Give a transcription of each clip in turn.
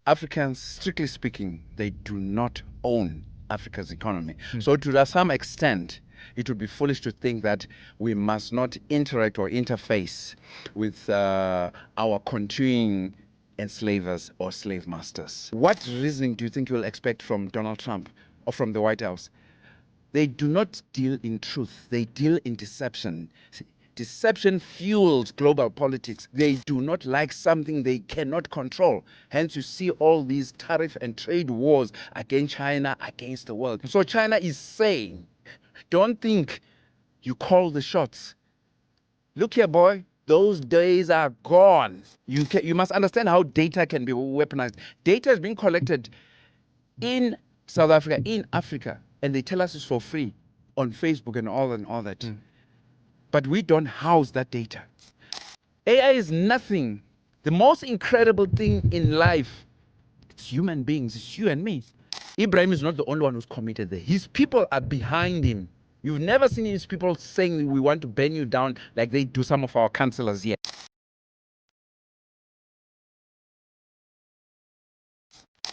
Africans, strictly speaking, they do not own Africa's economy. So to some extent, it would be foolish to think that we must not interact or interface with our continuing enslavers or slave masters. What reasoning do you think you'll expect from Donald Trump or from the White House? They do not deal in truth. They deal in deception. Deception fuels global politics. They do not like something they cannot control. Hence, you see all these tariff and trade wars against China, against the world. So China is saying, don't think you call the shots. Look here, boy. Those days are gone. You must understand how data can be weaponized. Data is being collected in South Africa, in Africa, and they tell us it's for free on Facebook and all that. But we don't house that data. AI is nothing. The most incredible thing in life, it's human beings, it's you and me. Ibrahim is not the only one who's committed there. His people are behind him. You've never seen his people saying we want to burn you down like they do some of our councillors yet.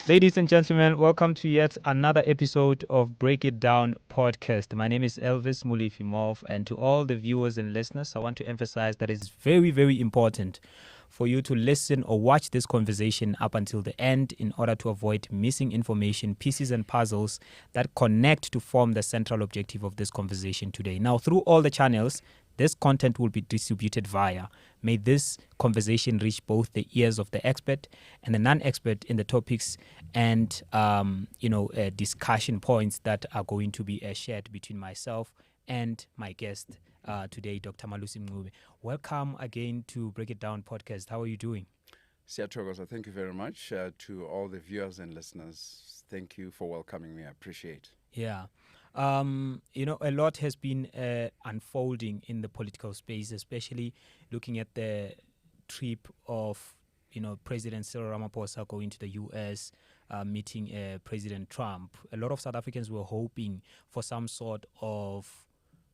Ladies and gentlemen, welcome to yet another episode of Break It Down podcast. My name is Elvis Mulifimov, and to all the viewers and listeners, I want to emphasize that it's very, very important for you to listen or watch this conversation up until the end in order to avoid missing information, pieces and puzzles that connect to form the central objective of this conversation today. Now, through all the channels, this content will be distributed via. May this conversation reach both the ears of the expert and the non-expert in the topics and, discussion points that are going to be shared between myself and my guest today, Dr. Malusi Mncube. Welcome again to Break It Down podcast. How are you doing? Siyathokoza, thank you very much to all the viewers and listeners. Thank you for welcoming me. I appreciate. Yeah. A lot has been unfolding in the political space, especially looking at the trip of, President Cyril Ramaphosa going to the U.S., meeting President Trump. A lot of South Africans were hoping for some sort of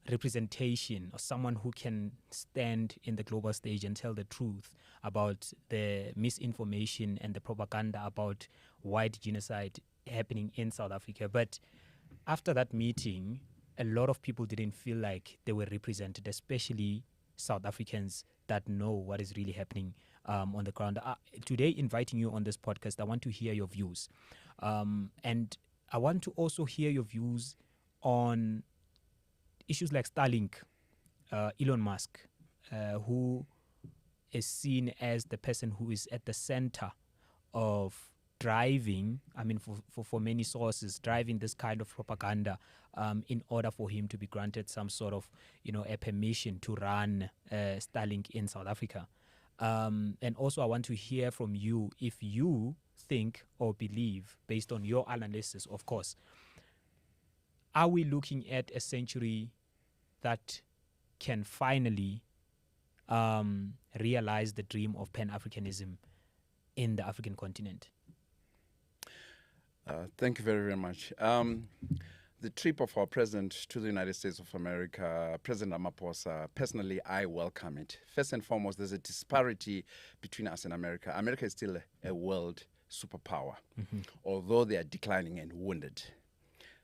representation or someone who can stand in the global stage and tell the truth about the misinformation and the propaganda about white genocide happening in South Africa. But after that meeting, a lot of people didn't feel like they were represented, especially South Africans that know what is really happening on the ground. Today, inviting you on this podcast, I want to hear your views. And I want to also hear your views on issues like Starlink, Elon Musk, who is seen as the person who is at the center of driving, for many sources, driving this kind of propaganda in order for him to be granted some sort of, a permission to run Starlink in South Africa. And also I want to hear from you if you think or believe, based on your analysis, of course, are we looking at a century that can finally realize the dream of Pan-Africanism in the African continent? Thank you very, very much. The trip of our president to the United States of America, President Ramaphosa, personally, I welcome it. First and foremost, there's a disparity between us and America. America is still a world superpower, although they are declining and wounded.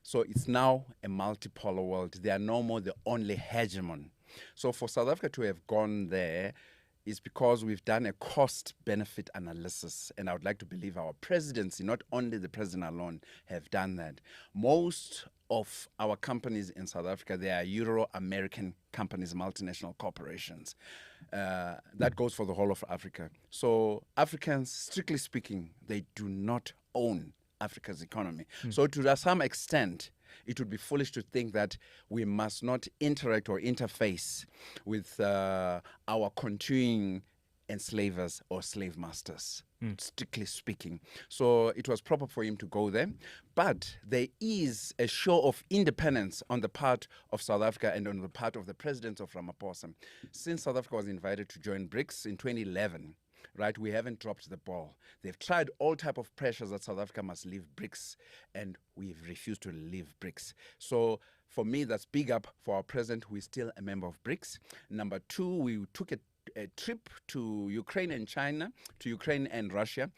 So it's now a multipolar world. They are no more the only hegemon. So for South Africa to have gone there is because we've done a cost-benefit analysis, and I would like to believe our presidency, not only the president alone, have done that. Most of our companies in South Africa, they are Euro-American companies, multinational corporations. That goes for the whole of Africa. So Africans, strictly speaking, they do not own Africa's economy. So to some extent, it would be foolish to think that we must not interact or interface with our continuing enslavers or slave masters, strictly speaking. So it was proper for him to go there. But there is a show of independence on the part of South Africa and on the part of the president of Ramaphosa. Since South Africa was invited to join BRICS in 2011, right, we haven't dropped the ball. They've tried all type of pressures that South Africa must leave BRICS, and we've refused to leave BRICS. So for me, that's big up for our president, who is still a member of BRICS. Number two, we took a trip to Ukraine and China, to Ukraine and Russia,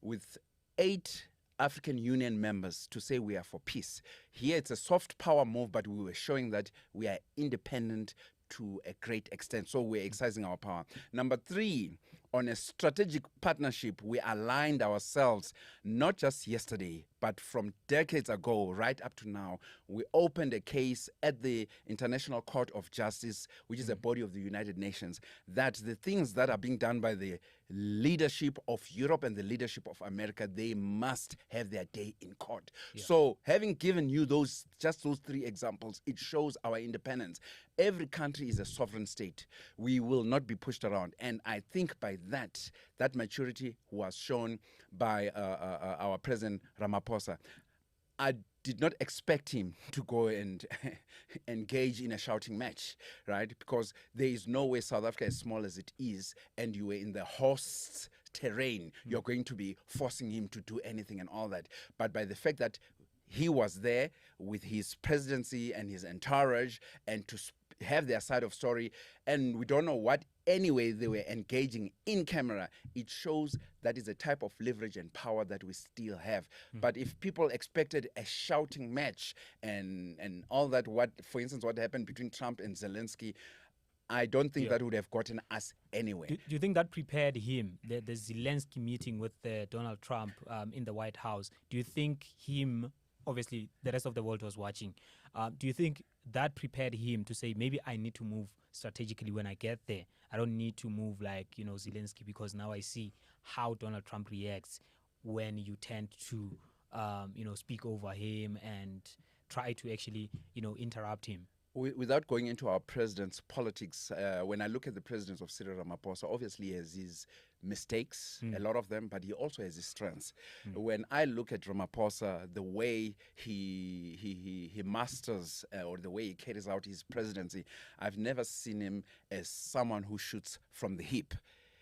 with 8 African Union members to say we are for peace. Here it's a soft power move, but we were showing that we are independent to a great extent. So we're exercising our power. Number 3, on a strategic partnership, we aligned ourselves, not just yesterday, but from decades ago, right up to now. We opened a case at the International Court of Justice, which is a body of the United Nations, that the things that are being done by the leadership of Europe and the leadership of America, they must have their day in court. So having given you just those 3 examples, it shows our independence. Every country is a sovereign state. We will not be pushed around. And I think by that maturity was shown by our President Ramaphosa. I did not expect him to go and engage in a shouting match, right? Because there is no way South Africa, as small as it is, and you were in the host's terrain, you're going to be forcing him to do anything and all that. But by the fact that he was there with his presidency and his entourage and to have their side of story, and we don't know what anyway they were engaging in camera, it shows that is a type of leverage and power that we still have. But if people expected a shouting match and all that, for instance, what happened between Trump and Zelensky, I don't think that would have gotten us anywhere. Do you think that prepared him, the Zelensky meeting with Donald Trump in the White House? Do you think him, obviously the rest of the world was watching, do you think that prepared him to say, maybe I need to move strategically when I get there? I don't need to move like, Zelensky, because now I see how Donald Trump reacts when you tend to, speak over him and try to actually, interrupt him. Without going into our president's politics, when I look at the president of Cyril Ramaphosa, obviously he has his mistakes, a lot of them, but he also has his strengths. When I look at Ramaphosa, the way he masters or the way he carries out his presidency, I've never seen him as someone who shoots from the hip.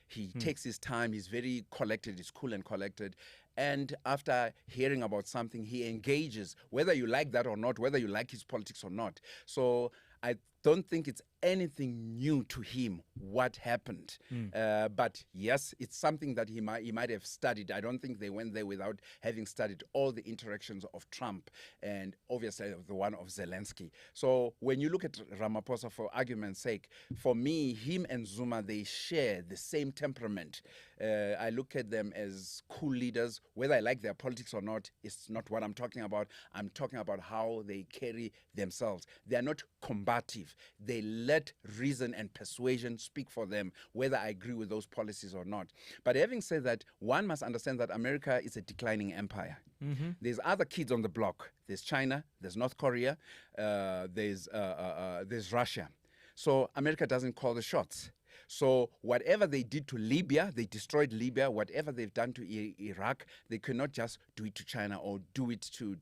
He takes his time, he's very collected, he's cool and collected. And after hearing about something, he engages, whether you like that or not, whether you like his politics or not. So I don't think it's anything new to him what happened. But yes, it's something that he might have studied. I don't think they went there without having studied all the interactions of Trump and obviously the one of Zelensky. So when you look at Ramaphosa, for argument's sake, for me, him and Zuma, they share the same temperament. I look at them as cool leaders. Whether I like their politics or not, it's not what I'm talking about. I'm talking about how they carry themselves. They are not combative. They let reason and persuasion speak for them, whether I agree with those policies or not. But having said that, one must understand that America is a declining empire. There's other kids on the block. There's China, there's North Korea, there's Russia. So America doesn't call the shots. So whatever they did to Libya, they destroyed Libya. Whatever they've done to Iraq, they cannot just do it to China or do it to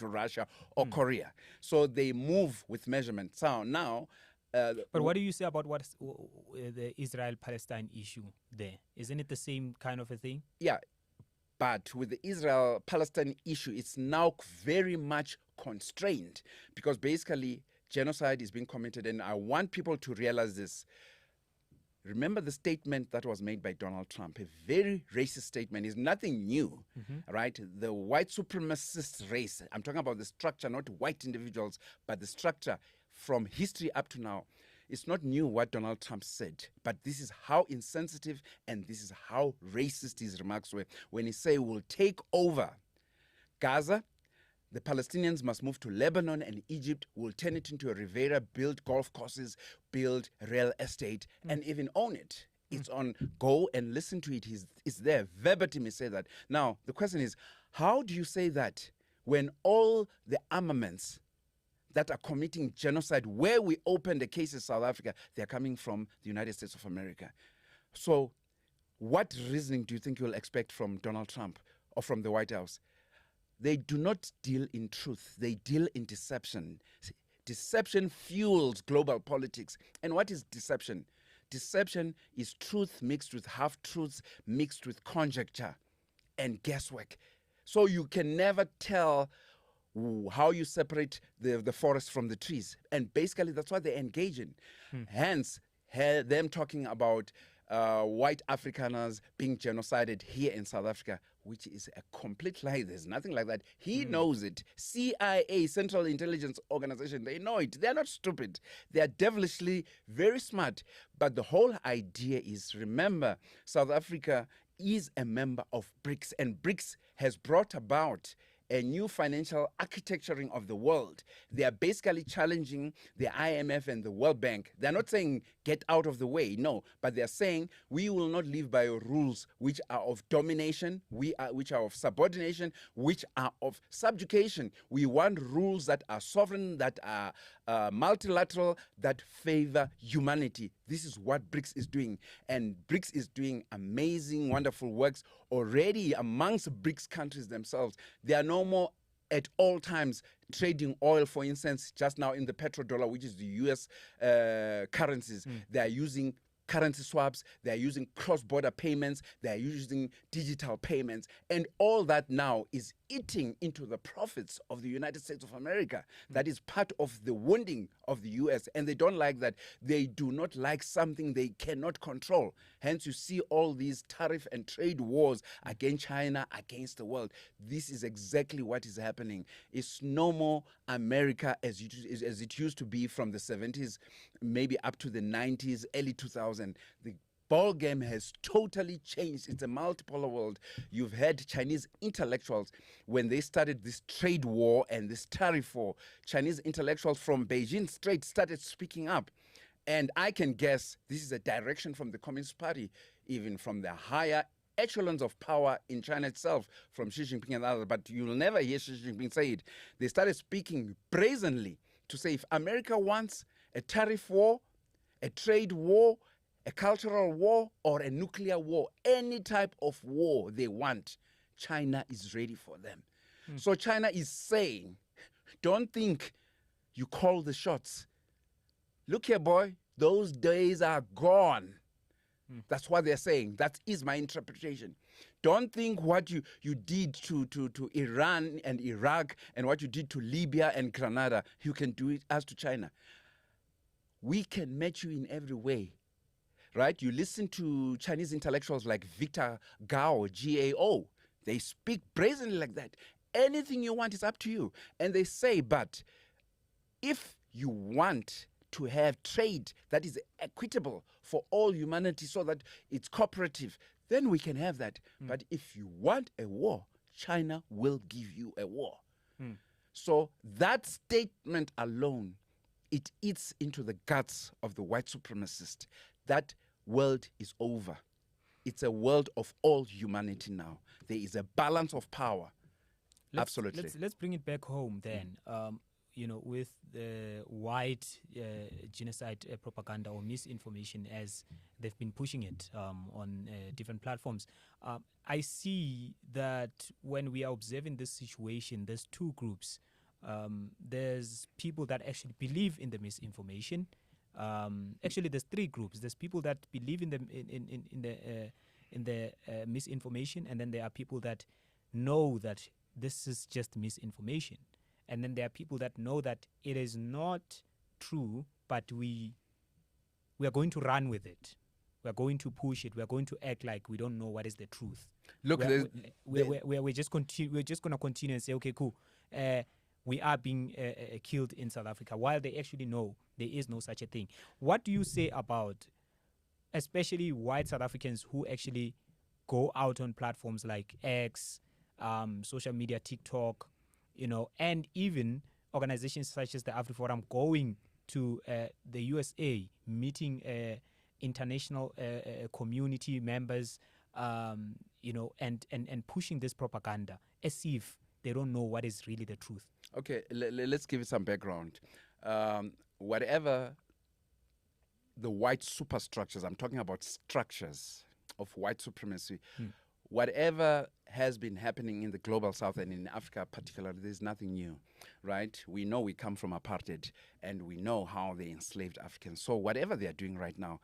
Russia or Korea. So they move with measurement. So now... but what do you say about the Israel-Palestine issue there? Isn't it the same kind of a thing? Yeah, but with the Israel-Palestine issue, it's now very much constrained because basically genocide is being committed, and I want people to realize this. Remember the statement that was made by Donald Trump, a very racist statement. It's nothing new, right? The white supremacist race, I'm talking about the structure, not white individuals, but the structure from history up to now. It's not new what Donald Trump said, but this is how insensitive and this is how racist his remarks were when he said we'll take over Gaza. The Palestinians must move to Lebanon and Egypt. We'll turn it into a Riviera, build golf courses, build real estate, and even own it. It's on, go and listen to it. It's there. Verbatim, he said that. Now, the question is, how do you say that when all the armaments that are committing genocide, where we opened the case in South Africa, they're coming from the United States of America? So what reasoning do you think you'll expect from Donald Trump or from the White House? They do not deal in truth. They deal in deception. Deception fuels global politics. And what is deception? Deception is truth mixed with half-truths, mixed with conjecture and guesswork. So you can never tell how you separate the forest from the trees. And basically, that's what they engage in. Hence, them talking about white Afrikaners being genocided here in South Africa, which is a complete lie. There's nothing like that. He knows it. CIA, Central Intelligence Organization, they know it. They're not stupid. They're devilishly very smart. But the whole idea is, remember, South Africa is a member of BRICS, and BRICS has brought about a new financial architecturing of the world. They are basically challenging the IMF and the World Bank. They're not saying get out of the way, no, but they're saying we will not live by rules which are of domination, which are of subordination, which are of subjugation. We want rules that are sovereign, that are multilateral, that favor humanity. This is what BRICS is doing. And BRICS is doing amazing, wonderful works already amongst BRICS countries themselves. They are no more at all times trading oil, for instance, just now in the petrodollar, which is the US currencies. They are using currency swaps, they are using cross-border payments, they are using digital payments, and all that now is eating into the profits of the United States of America. That is part of the wounding of the US, and they don't like that. They do not like something they cannot control. Hence, you see all these tariff and trade wars against China, against the world. This is exactly what is happening. It's no more America as it used to be from the 70s, maybe up to the 90s, early 2000s. The ball game has totally changed. It's a multipolar world. You've had Chinese intellectuals, when they started this trade war and this tariff war, Chinese intellectuals from Beijing straight started speaking up. And I can guess this is a direction from the Communist Party, even from the higher echelons of power in China itself, from Xi Jinping and others. But you'll never hear Xi Jinping say it. They started speaking brazenly to say if America wants a tariff war, a trade war, a cultural war, or a nuclear war, any type of war they want, China is ready for them. So China is saying, don't think you call the shots. Look here, boy, those days are gone. That's what they're saying. That is my interpretation. Don't think what you did to Iran and Iraq and what you did to Libya and Grenada, you can do it as to China. We can match you in every way. Right? You listen to Chinese intellectuals like Victor Gao, G-A-O. They speak brazenly like that. Anything you want is up to you. And they say, but if you want to have trade that is equitable for all humanity so that it's cooperative, then we can have that. But if you want a war, China will give you a war. So that statement alone, it eats into the guts of the white supremacist. That world is over. It's a world of all humanity now. There is a balance of power. Absolutely. Let's bring it back home then. With the white genocide propaganda or misinformation, as they've been pushing it on different platforms. I see that when we are observing this situation, there's two groups. There's people that actually believe in the misinformation. Actually, there's three groups. There's people that believe in the misinformation, and then there are people that know that this is just misinformation, and then there are people that know that it is not true, but we are going to run with it. We are going to push it. We are going to act like we don't know what is the truth. Look, we're just going to continue and say, okay, cool. We are being killed in South Africa, while they actually know there is no such a thing. What do you say about, especially white South Africans who actually go out on platforms like X, social media, TikTok, and even organizations such as the AfriForum going to the USA, meeting international community members, and pushing this propaganda as if they don't know what is really the truth? Okay, let's give it some background. Whatever the white superstructures, I'm talking about structures of white supremacy, whatever has been happening in the global south and in Africa particularly, there's nothing new, right? We know we come from apartheid, and we know how they enslaved Africans. So whatever they are doing right now,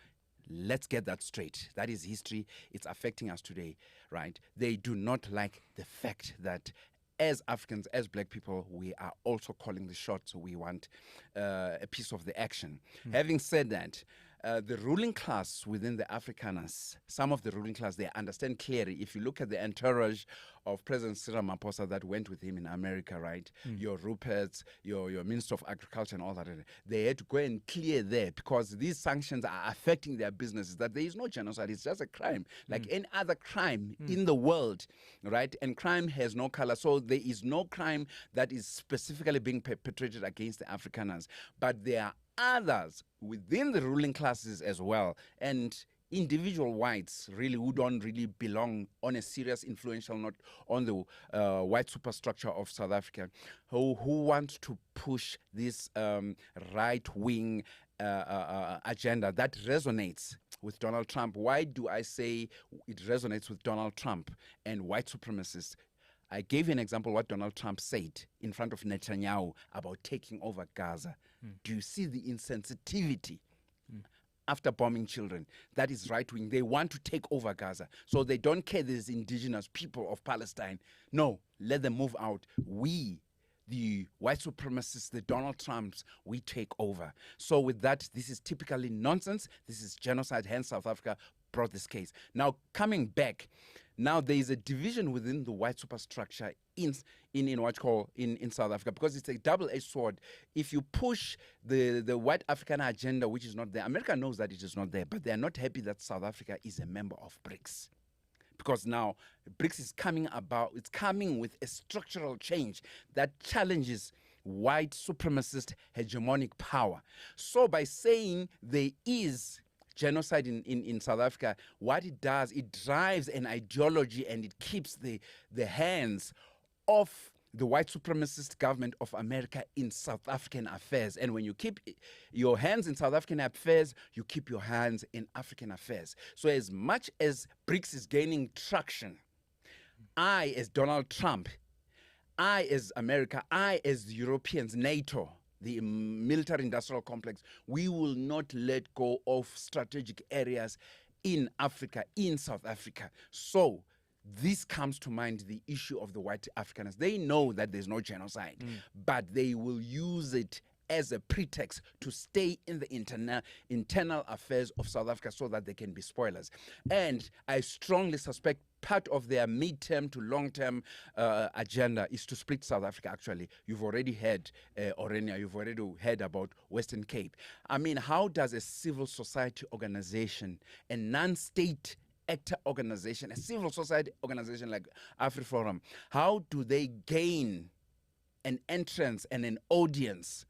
let's get that straight. That is history. It's affecting us today, right? They do not like the fact that as Africans, as black people, we are also calling the shots. So we want a piece of the action. Having said that, the ruling class within the Afrikaners, some of the ruling class, they understand clearly. If you look at the entourage of President Cyril Ramaphosa that went with him in America, right? Your Ruperts, your Minister of Agriculture and all that, they had to go and clear there because these sanctions are affecting their businesses, that there is no genocide, it's just a crime, like any other crime in the world, right? And crime has no color, so there is no crime that is specifically being perpetrated against the Afrikaners. But there are others within the ruling classes as well, and individual whites really who don't really belong on a serious influential note on the white superstructure of South Africa, who want to push this right-wing agenda that resonates with Donald Trump. Why do I say it resonates with Donald Trump and white supremacists? I gave you an example what Donald Trump said in front of Netanyahu about taking over Gaza. Do you see the insensitivity? After bombing children, that is right wing. They want to take over Gaza. So they don't care these indigenous people of Palestine. No, let them move out. We, the white supremacists, the Donald Trumps, we take over. So with that, this is typically nonsense. This is genocide. Hence, South Africa brought this case. Now, coming back, now there is a division within the white superstructure in what you call in South Africa, because it's a double-edged sword. If you push the white African agenda, which is not there, America knows that it is not there, but they are not happy that South Africa is a member of BRICS. Because now BRICS is coming about, it's coming with a structural change that challenges white supremacist hegemonic power. So by saying there is genocide in South Africa, what it does, it drives an ideology and it keeps the hands of the white supremacist government of America in South African affairs. And when you keep your hands in South African affairs, you keep your hands in African affairs. So as much as BRICS is gaining traction, I, as Donald Trump, I, as America, I, as the Europeans, NATO, the military-industrial complex, we will not let go of strategic areas in Africa, in South Africa. So this comes to mind, the issue of the white Afrikaners. They know that there's no genocide, but they will use it as a pretext to stay in the internal affairs of South Africa so that they can be spoilers. And I strongly suspect part of their mid-term to long-term agenda is to split South Africa, actually. You've already heard Orania, you've already heard about Western Cape. I mean, how does a civil society organization, a non-state actor organization, a civil society organization like AfriForum, how do they gain an entrance and an audience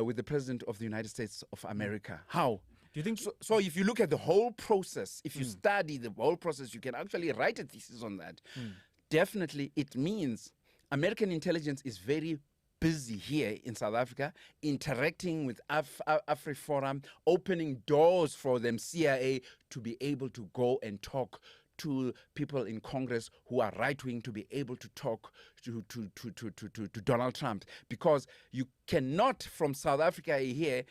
with the President of the United States of America? How? Do you think so if you look at the whole process, if you study the whole process, you can actually write a thesis on that. Definitely, it means American intelligence is very busy here in South Africa, interacting with AfriForum, opening doors for them, CIA, to be able to go and talk to people in Congress who are right-wing, to be able to talk to Donald Trump. Because you cannot, from South Africa here,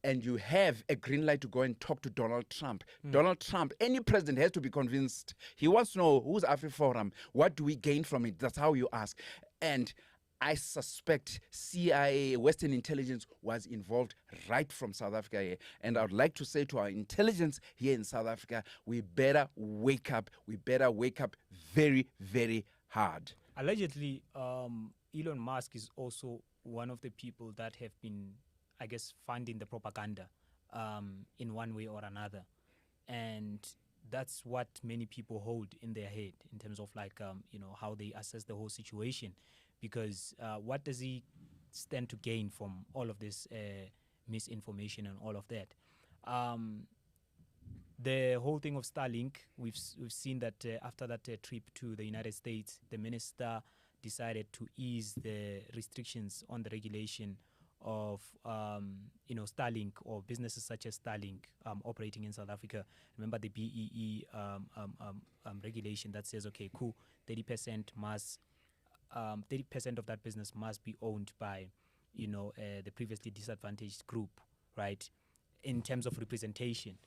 and you have a green light to go and talk to Donald Trump. Donald Trump, any president has to be convinced. He wants to know, who's AfriForum? What do we gain from it? That's how you ask. And I suspect CIA, Western intelligence, was involved right from South Africa here. And I would like to say to our intelligence here in South Africa, we better wake up. We better wake up very, very hard. Allegedly, Elon Musk is also one of the people that have been, I guess, funding the propaganda in one way or another. And that's what many people hold in their head in terms of how they assess the whole situation. Because what does he stand to gain from all of this misinformation and all of that? The whole thing of Starlink, we've seen that after that trip to the United States, the minister decided to ease the restrictions on the regulation of Starlink, or businesses such as Starlink operating in South Africa. Remember the BEE regulation that says, okay, cool, 30% of that business must be owned by the previously disadvantaged group, right, in terms of representation.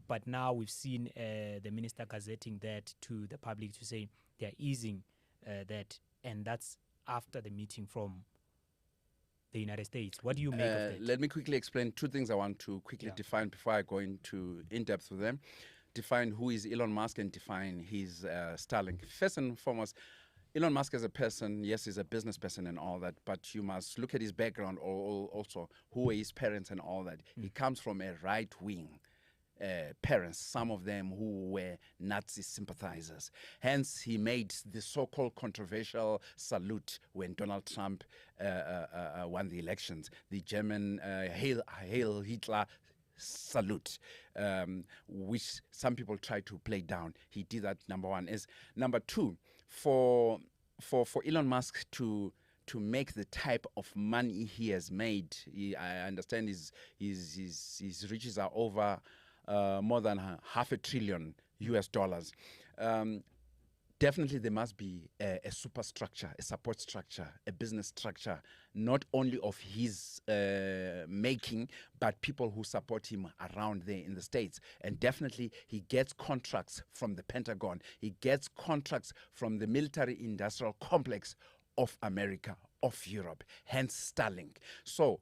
But now we've seen the minister gazetting that to the public to say they're easing that, and that's after the meeting from the United States. What do you make of that? Let me quickly explain two things I want to quickly define before I go into in-depth with them. Define who is Elon Musk and define his Starlink. First and foremost, Elon Musk as a person, yes, he's a business person and all that, but you must look at his background also, who are his parents and all that. He comes from a right-wing parents, some of them who were Nazi sympathizers. Hence, he made the so-called controversial salute when Donald Trump won the elections, the German Hail Hitler salute, which some people try to play down. He did that, number one. Number two, for Elon Musk to make the type of money he has made, I understand his riches are over more than $500 billion US. Definitely there must be a superstructure, a support structure, a business structure, not only of his making, but people who support him around there in the States. And definitely he gets contracts from the Pentagon. He gets contracts from the military-industrial complex of America, of Europe, hence Starlink. So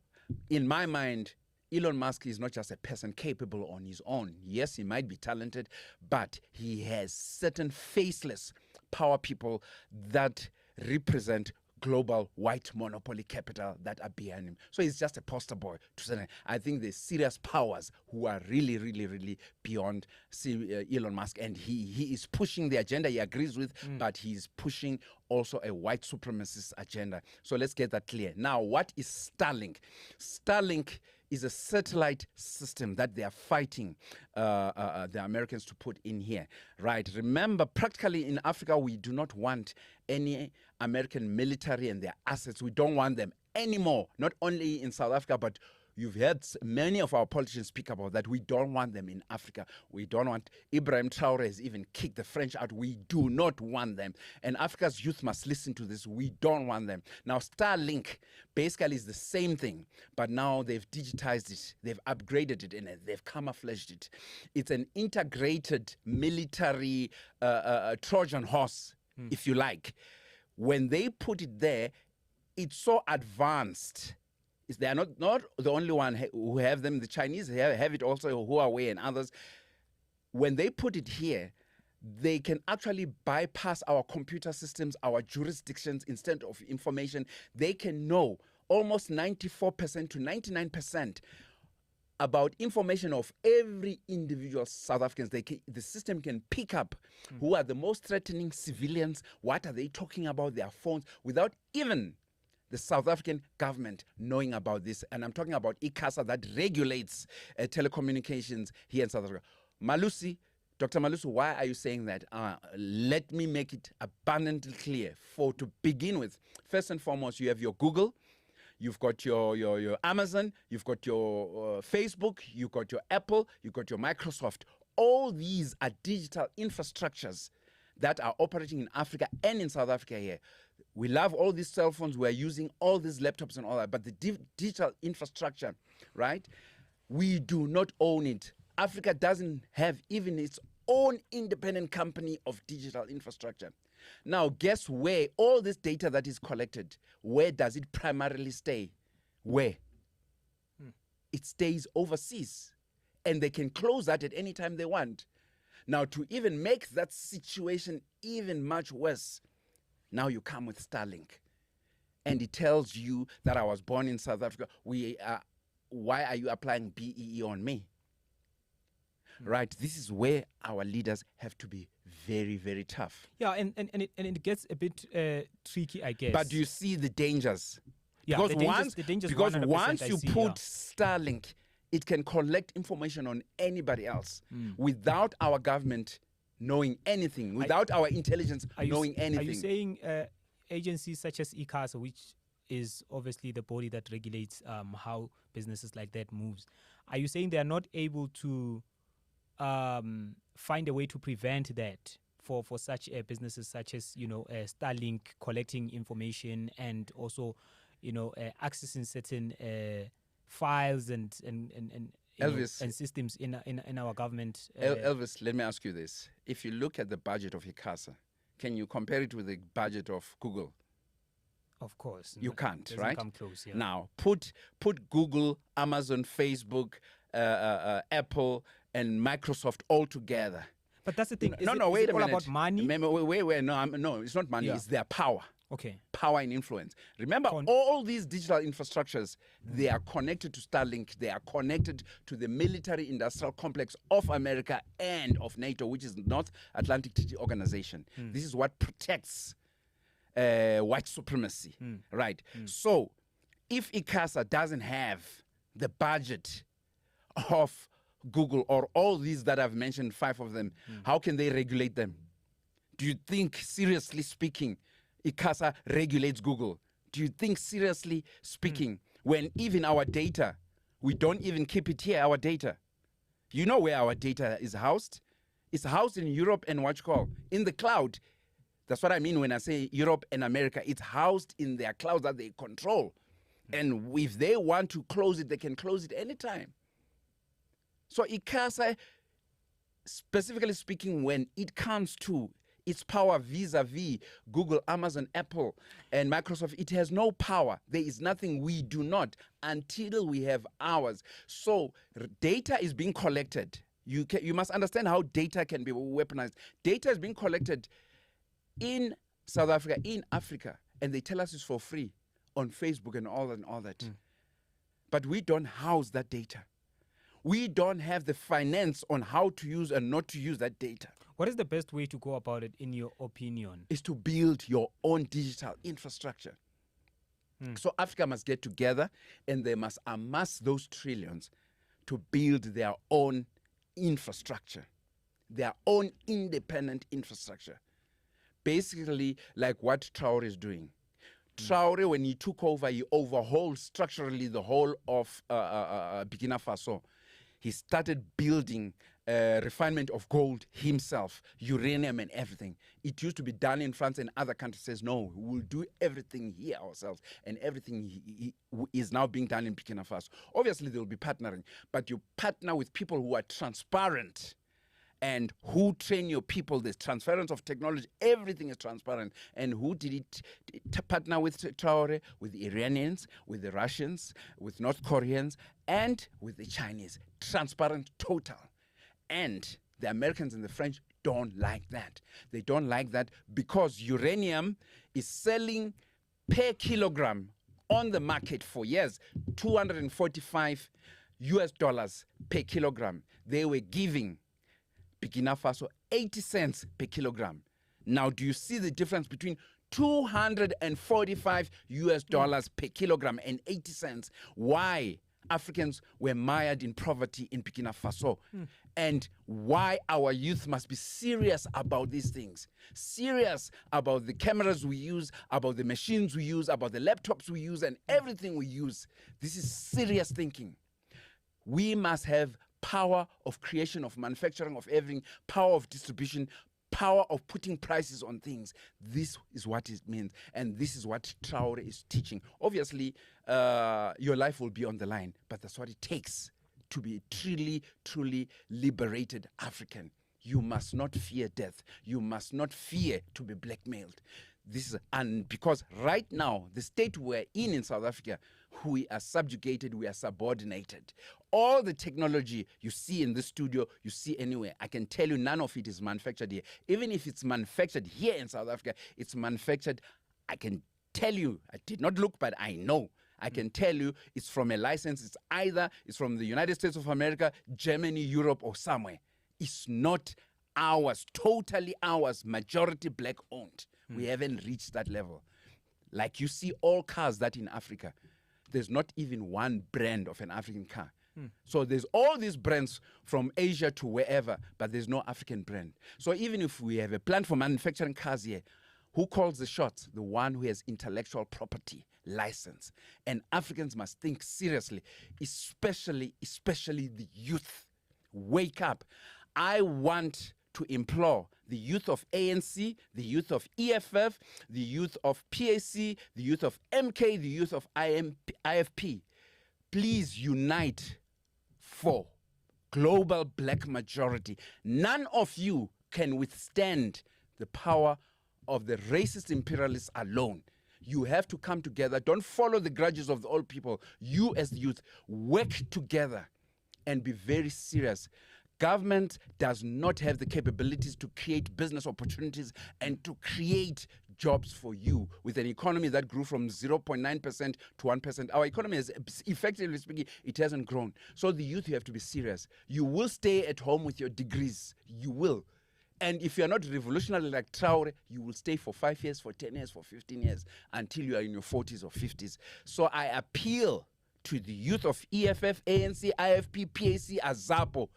in my mind, Elon Musk is not just a person capable on his own. Yes, he might be talented, but he has certain faceless power people that represent global white monopoly capital that are behind him. So he's just a poster boy to say. I think there's serious powers who are really, really, really beyond Elon Musk, and he is pushing the agenda he agrees with, but he's pushing also a white supremacist agenda. So let's get that clear. Now, what is Starlink? Starlink is a satellite system that they are fighting the Americans to put in here, right? Remember, practically in Africa, we do not want any American military and their assets. We don't want them anymore, not only in South Africa, but you've heard many of our politicians speak about that. We don't want them in Africa. We don't want. Ibrahim Tore has even kicked the French out. We do not want them. And Africa's youth must listen to this. We don't want them. Now, Starlink basically is the same thing, but now they've digitized it. They've upgraded it, and they've camouflaged it. It's an integrated military Trojan horse, if you like. When they put it there, it's so advanced. They are not the only one who have them. The Chinese have it also, Huawei and others. When they put it here, they can actually bypass our computer systems, our jurisdictions, instead of information. They can know almost 94% to 99% about information of every individual South Africans. The system can pick up who are the most threatening civilians, what are they talking about, their phones, without even the South African government knowing about this. And I'm talking about ICASA that regulates telecommunications here in South Africa. Dr. Malusi, why are you saying that? Let me make it abundantly clear. To begin with, first and foremost, you have your Google, you've got your Amazon, you've got your Facebook, you've got your Apple, you've got your Microsoft. All these are digital infrastructures that are operating in Africa and in South Africa here. We love all these cell phones. We're using all these laptops and all that. But the digital infrastructure, right? We do not own it. Africa doesn't have even its own independent company of digital infrastructure. Now, guess where all this data that is collected, where does it primarily stay? Where? It stays overseas. And they can close that at any time they want. Now, to even make that situation even much worse, now you come with Starlink. And it tells you that I was born in South Africa. Why are you applying BEE on me? Right? This is where our leaders have to be very, very tough. Yeah, and it gets a bit tricky, I guess. But do you see the dangers? Yeah, because the dangers once you put Starlink, it can collect information on anybody else without our government knowing anything, without our intelligence knowing anything. Are you saying agencies such as ICASA, which is obviously the body that regulates how businesses like that moves, are you saying they are not able to find a way to prevent that for such businesses such as Starlink collecting information and also accessing certain files and Elvis, and systems in our government? Elvis, let me ask you this. If you look at the budget of ICASA, can you compare it with the budget of Google? Of course. You can't, Doesn't right? come close, yeah. Now, put Google, Amazon, Facebook, Apple, and Microsoft all together. But that's the thing. Wait a all minute. about money? Wait. No, it's not money. Yeah. It's their power. Okay. Power and influence. Remember, all these digital infrastructures, they are connected to Starlink. They are connected to the military-industrial complex of America and of NATO, which is North Atlantic Treaty Organization. This is what protects white supremacy, right? So, if ICASA doesn't have the budget of Google or all these that I've mentioned, 5 of them, how can they regulate them? Do you think, seriously speaking, ICASA regulates Google? Do you think, seriously speaking, when even our data, we don't even keep it here, our data? You know where our data is housed? It's housed in Europe and what you call, in the cloud. That's what I mean when I say Europe and America. It's housed in their clouds that they control. And if they want to close it, they can close it anytime. So ICASA, specifically speaking, when it comes to its power vis-a-vis Google, Amazon, Apple, and Microsoft, it has no power. There is nothing we do not until we have ours. So data is being collected. You must understand how data can be weaponized. Data is being collected in South Africa, in Africa, and they tell us it's for free on Facebook and all that. But we don't house that data. We don't have the finance on how to use and not to use that data. What is the best way to go about it, in your opinion? Is to build your own digital infrastructure. So Africa must get together and they must amass those trillions to build their own infrastructure, their own independent infrastructure. Basically, like what Traore is doing. Traore, when he took over, he overhauled structurally the whole of Burkina Faso. He started building refinement of gold himself, uranium and everything. It used to be done in France, and other countries says, no, we'll do everything here ourselves. And everything is now being done in Burkina Faso. Obviously, they'll be partnering, but you partner with people who are transparent and who train your people. There's transference of technology. Everything is transparent. And who did it partner with Traore? With the Iranians, with the Russians, with North Koreans, and with the Chinese. Transparent, total. And the Americans and the French don't like that. They don't like that because uranium is selling per kilogram on the market for years, $245 per kilogram. They were giving Burkina Faso 80 cents per kilogram. Now, do you see the difference between $245 per kilogram and 80 cents? Why Africans were mired in poverty in Burkina Faso, and why our youth must be serious about these things, serious about the cameras we use, about the machines we use, about the laptops we use, and everything we use. This is serious thinking. We must have power of creation, of manufacturing, of everything, power of distribution, power of putting prices on things. This is what it means, and this is what Traore is teaching. Obviously, your life will be on the line, but that's what it takes to be truly, truly liberated African. You must not fear death. You must not fear to be blackmailed. And because right now, the state we're in South Africa, we are subjugated, we are subordinated. All the technology you see in the studio, you see anywhere, I can tell you none of it is manufactured here. Even if it's manufactured here in South Africa, it's manufactured, I can tell you, I did not look, but I know. I can tell you it's from a license. It's from the United States of America, Germany, Europe, or somewhere. It's not ours, totally ours, majority black owned. We haven't reached that level. Like you see all cars that in Africa, there's not even one brand of an African car. So there's all these brands from Asia to wherever, but there's no African brand. So even if we have a plan for manufacturing cars here, who calls the shots? The one who has intellectual property license. And Africans must think seriously, especially the youth. Wake up. I want to implore the youth of ANC, the youth of EFF, the youth of PAC, the youth of MK, the youth of IFP. Please unite for global black majority. None of you can withstand the power of the racist imperialists alone. You have to come together. Don't follow the grudges of the old people. You as the youth, work together and be very serious. Government does not have the capabilities to create business opportunities and to create jobs for you with an economy that grew from 0.9% to 1%. Our economy is, effectively speaking, it hasn't grown. So the youth, you have to be serious. You will stay at home with your degrees. You will. And if you're not revolutionary like Traore, you will stay for 5 years, for 10 years, for 15 years, until you are in your 40s or 50s. So I appeal to the youth of EFF, ANC, IFP, PAC, AZAPO,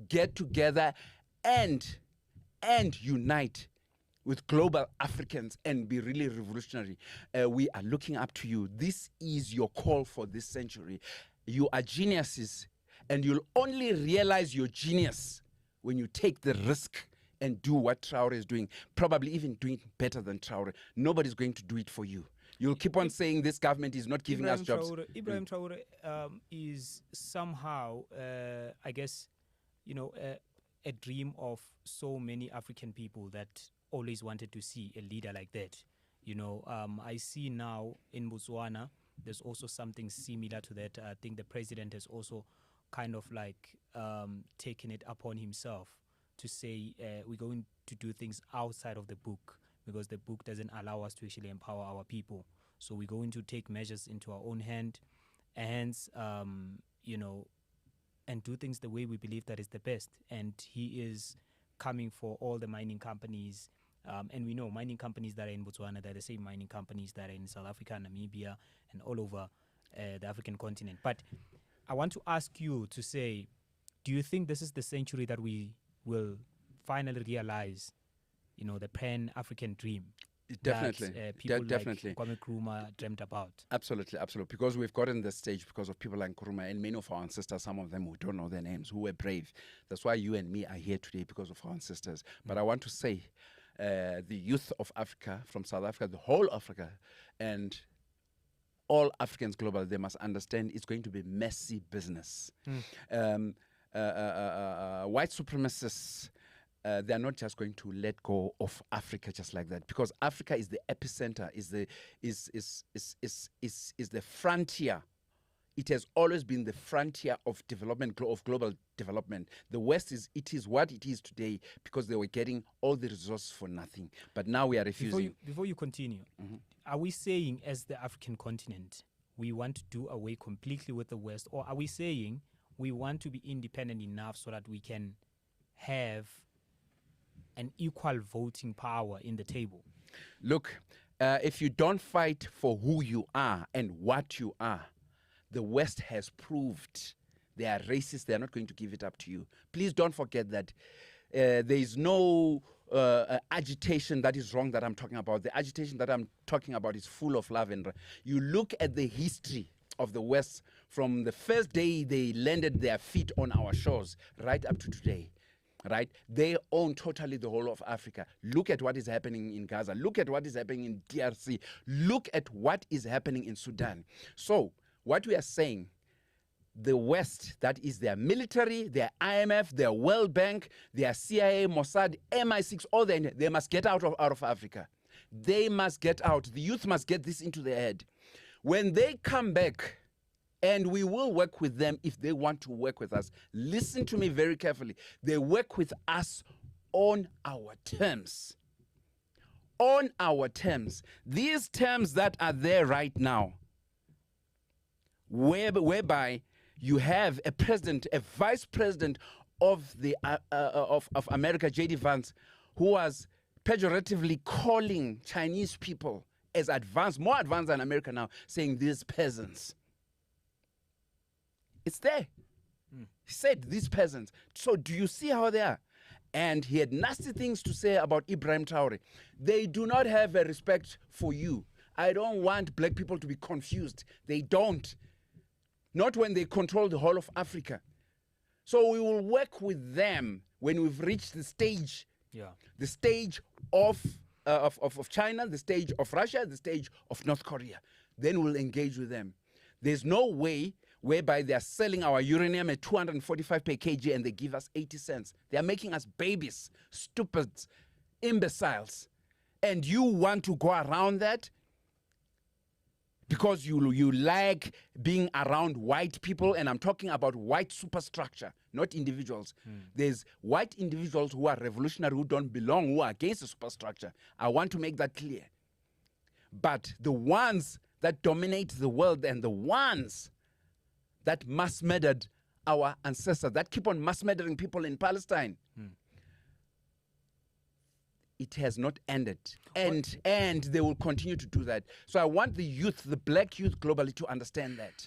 get together and unite with global Africans and be really revolutionary. We are looking up to you. This is your call for this century. You are geniuses, and you'll only realize your genius when you take the risk and do what Traore is doing, probably even doing better than Traore. Nobody's going to do it for you. You'll keep on saying this government is not giving us jobs. Ibrahim Tore is somehow, I guess, a dream of so many African people that always wanted to see a leader like that. I see now in Botswana, there's also something similar to that. I think the president has also kind of like taken it upon himself to say we're going to do things outside of the book, because the book doesn't allow us to actually empower our people. So we're going to take measures into our own hands, and do things the way we believe that is the best. And he is coming for all the mining companies. And we know mining companies that are in Botswana, they're the same mining companies that are in South Africa, Namibia, and all over the African continent. But I want to ask you to say, do you think this is the century that we will finally realize, the pan-African dream? Definitely. That people definitely. like Kwame Nkrumah dreamt about. Absolutely. Because we've gotten this stage because of people like Nkrumah and many of our ancestors, some of them who don't know their names, who were brave. That's why you and me are here today, because of our ancestors. But I want to say, the youth of Africa, from South Africa, the whole Africa, and all Africans global, they must understand it's going to be messy business. White supremacists, they're not just going to let go of Africa just like that, because Africa is the epicenter, is the frontier. It has always been the frontier of development, of global development. The West is what it is today because they were getting all the resources for nothing. But now we are refusing. Before you continue, are we saying, as the African continent, we want to do away completely with the West, or are we saying we want to be independent enough so that we can have an equal voting power in the table? Look, if you don't fight for who you are and what you are, the West has proved they are racist. They are not going to give it up to you. Please don't forget that there is no agitation that is wrong that I'm talking about. The agitation that I'm talking about is full of love. And you look at the history of the West from the first day they landed their feet on our shores right up to today. Right? They own totally the whole of Africa. Look at what is happening in Gaza. Look at what is happening in DRC. Look at what is happening in Sudan. So what we are saying, the West, that is their military, their IMF, their World Bank, their CIA, Mossad, MI6, all they must get out of Africa. They must get out. The youth must get this into their head. When they come back, and we will work with them if they want to work with us. Listen to me very carefully. They work with us on our terms. On our terms. These terms that are there right now, whereby you have a president, a vice president of the of America, J.D. Vance, who was pejoratively calling Chinese people as advanced, more advanced than America now, saying these peasants. It's there. He said, these peasants. So do you see how they are? And he had nasty things to say about Ibrahim Tore. They do not have a respect for you. I don't want black people to be confused. They don't. Not when they control the whole of Africa. So we will work with them when we've reached the stage. The stage of China, the stage of Russia, the stage of North Korea. Then we'll engage with them. There's no way whereby they are selling our uranium at 245 per kg and they give us 80 cents. They are making us babies, stupids, imbeciles. And you want to go around that? because you like being around white people, and I'm talking about white superstructure, not individuals. There's white individuals who are revolutionary, who don't belong, who are against the superstructure. I want to make that clear. But the ones that dominate the world and the ones that mass murdered our ancestors, that keep on mass murdering people in Palestine, it has not ended. And they will continue to do that. So I want the youth, the black youth globally, to understand that.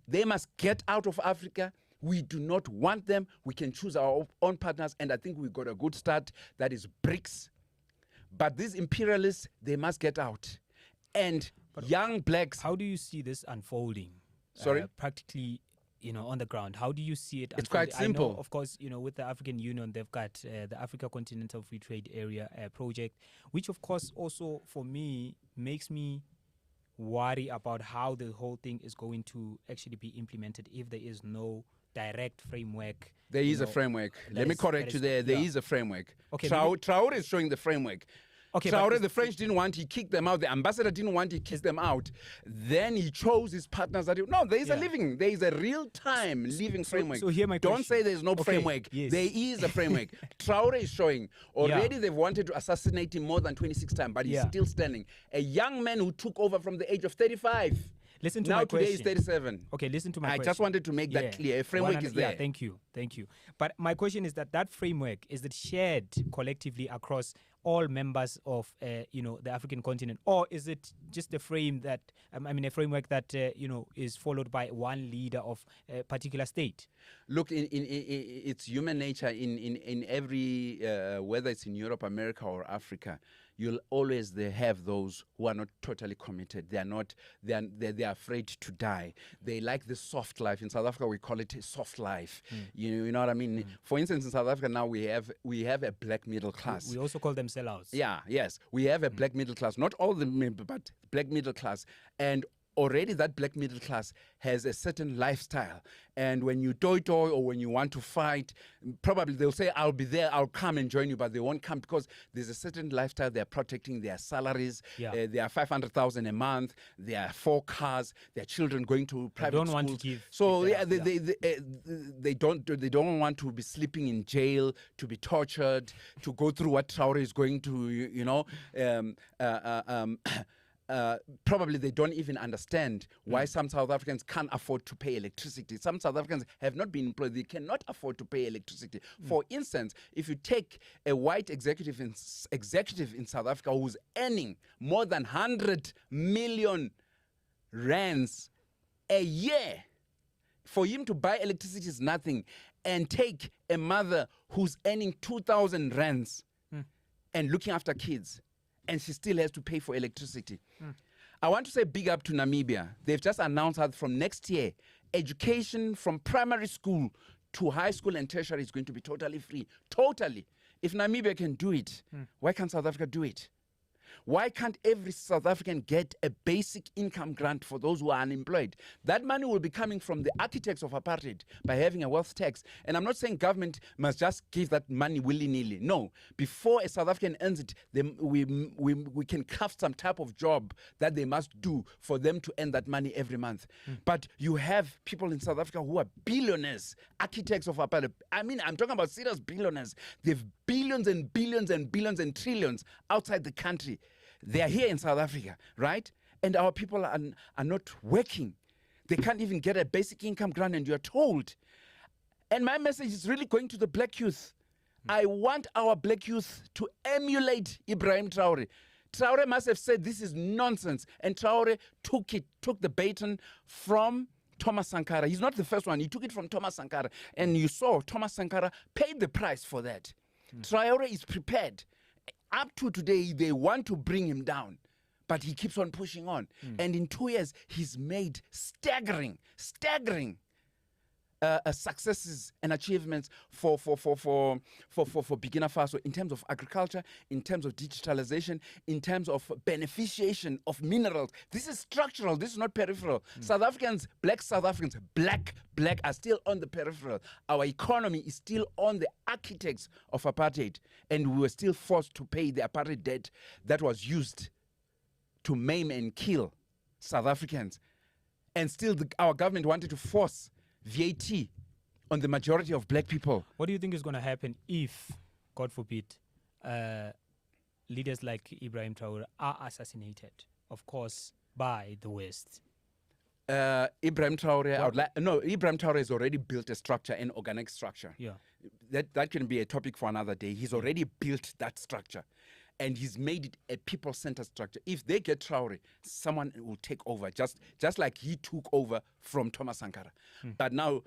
They must get out of Africa. We do not want them. We can choose our own partners. And I think we got a good start. That is BRICS. But these imperialists, they must get out. And young blacks... How do you see this unfolding? Sorry? Practically, on the ground. How do you see it? It's quite simple. I know, of course, with the African Union, they've got the Africa Continental Free Trade Area project, which, of course, also for me makes me worry about how the whole thing is going to actually be implemented if there is no direct framework. There is a framework. Let me correct you there. There is a framework. Okay, Traore is showing the framework. Okay, Traore, the French didn't want, he kicked them out. The ambassador didn't want, he kicked them out. Then he chose his partners. There is a living, there is a real-time living framework. So here my question. Don't say there's no framework. Yes. There is a framework. Traore is showing. Already they've wanted to assassinate him more than 26 times, but he's still standing. A young man who took over from the age of 35. Listen to now my today question. is 37. Okay, listen to my question. I just wanted to make that clear. A framework is there. Yeah, thank you. But my question is that framework, is it shared collectively across all members of the African continent, or is it just a frame that a framework that is followed by one leader of a particular state? Look, it's human nature in every whether it's in Europe, America, or Africa. You'll always have those who are not totally committed. They're afraid to die. They like the soft life. In South Africa, we call it a soft life. You know what I mean? For instance, in South Africa now we have a black middle class. We also call them sellouts. Yes. We have a black middle class. Not all the but black middle class. And already that black middle class has a certain lifestyle. And when you toy or when you want to fight, probably they'll say, I'll be there, I'll come and join you, but they won't come because there's a certain lifestyle. They're protecting their salaries. They are 500,000 a month. There are 4 cars. Their children going to private schools. Want to give. So they don't want to be sleeping in jail, to be tortured, to go through what Traore is going to, probably they don't even understand why some South Africans can't afford to pay electricity. Some South Africans have not been employed. They cannot afford to pay electricity. For instance, if you take a white executive in South Africa who's earning more than 100 million rands a year, for him to buy electricity is nothing. And take a mother who's earning 2,000 rands and looking after kids, and she still has to pay for electricity. I want to say big up to Namibia. They've just announced that from next year, education from primary school to high school and tertiary is going to be totally free. Totally. If Namibia can do it, why can't South Africa do it? Why can't every South African get a basic income grant for those who are unemployed? That money will be coming from the architects of apartheid by having a wealth tax. And I'm not saying government must just give that money willy-nilly. No. Before a South African earns it, we can craft some type of job that they must do for them to earn that money every month. But you have people in South Africa who are billionaires, architects of apartheid. I mean, I'm talking about serious billionaires. They've billions and billions and billions and trillions outside the country. They are here in South Africa, right? And our people are not working. They can't even get a basic income grant, and you're told. And my message is really going to the black youth. I want our black youth to emulate Ibrahim Tore. Traore must have said this is nonsense, and Traore took the baton from Thomas Sankara. He's not the first one. He took it from Thomas Sankara, and you saw Thomas Sankara paid the price for that. Traore is prepared. Up to today, they want to bring him down, but he keeps on pushing on. And in 2 years, he's made staggering successes and achievements for Burkina Faso in terms of agriculture, in terms of digitalization, in terms of beneficiation of minerals. This is structural. This is not peripheral. South Africans, black South Africans, black are still on the peripheral. Our economy is still on the architects of apartheid, and we were still forced to pay the apartheid debt that was used to maim and kill South Africans. And still our government wanted to force VAT on the majority of black people. What do you think is going to happen if, God forbid, leaders like Ibrahim Tore are assassinated, of course, by the West? Ibrahim Tore, Ibrahim Tore has already built a structure, an organic structure. Yeah. That can be a topic for another day. He's already built that structure. And he's made it a people-centered structure. If they get Traore, someone will take over, just like he took over from Thomas Sankara. But now,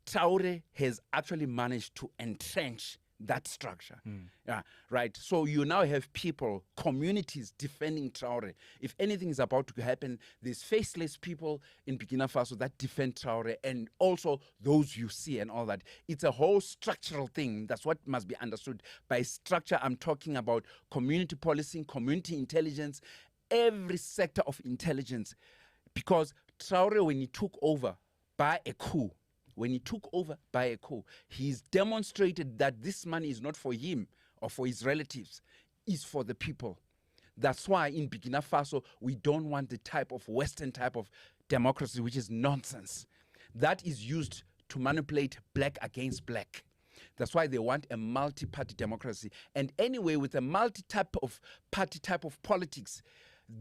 Traore has actually managed to entrench that structure. Yeah, right. So you now have people, communities defending Traore. If anything is about to happen, there's faceless people in Burkina Faso that defend Traore, and also those you see and all that. It's a whole structural thing. That's what must be understood. By structure, I'm talking about community policing, community intelligence, every sector of intelligence. Because Traore, when he took over by a coup, he's demonstrated that this money is not for him or for his relatives, it's for the people. That's why in Burkina Faso, we don't want the type of Western type of democracy, which is nonsense. That is used to manipulate black against black. That's why they want a multi-party democracy. And anyway, with a multi-type of party type of politics,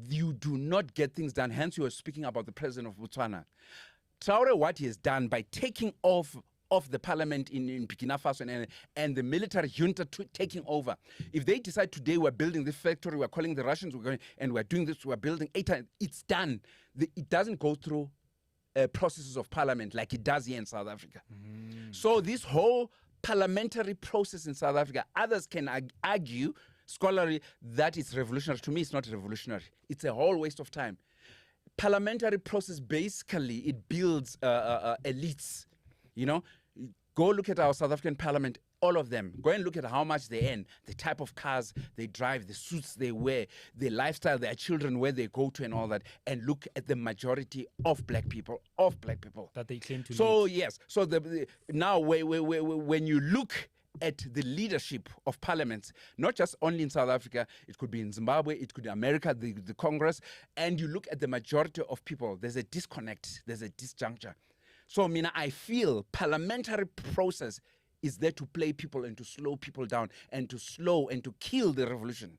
you do not get things done. Hence, you were speaking about the president of Botswana. Traore, what he has done by taking off the parliament in Burkina Faso and the military junta taking over. If they decide today we're building this factory, we're calling the Russians, we're doing this, we're building 8 times, it's done. It doesn't go through processes of parliament like it does here in South Africa. So this whole parliamentary process in South Africa, others can argue, scholarly, that it's revolutionary. To me, it's not revolutionary. It's a whole waste of time. Parliamentary process, basically, it builds elites. You know, go look at our South African parliament, all of them. Go and look at how much they earn, the type of cars they drive, the suits they wear, the lifestyle, their children, where they go to and all that, and look at the majority of black people. That they claim to So, lead. yes. So now when you look at the leadership of parliaments, not just only in South Africa, it could be in Zimbabwe, it could be America, the Congress, and you look at the majority of people, there's a disconnect, there's a disjuncture. So, Mina, I feel parliamentary process is there to play people and to slow people down and to slow and to kill the revolution.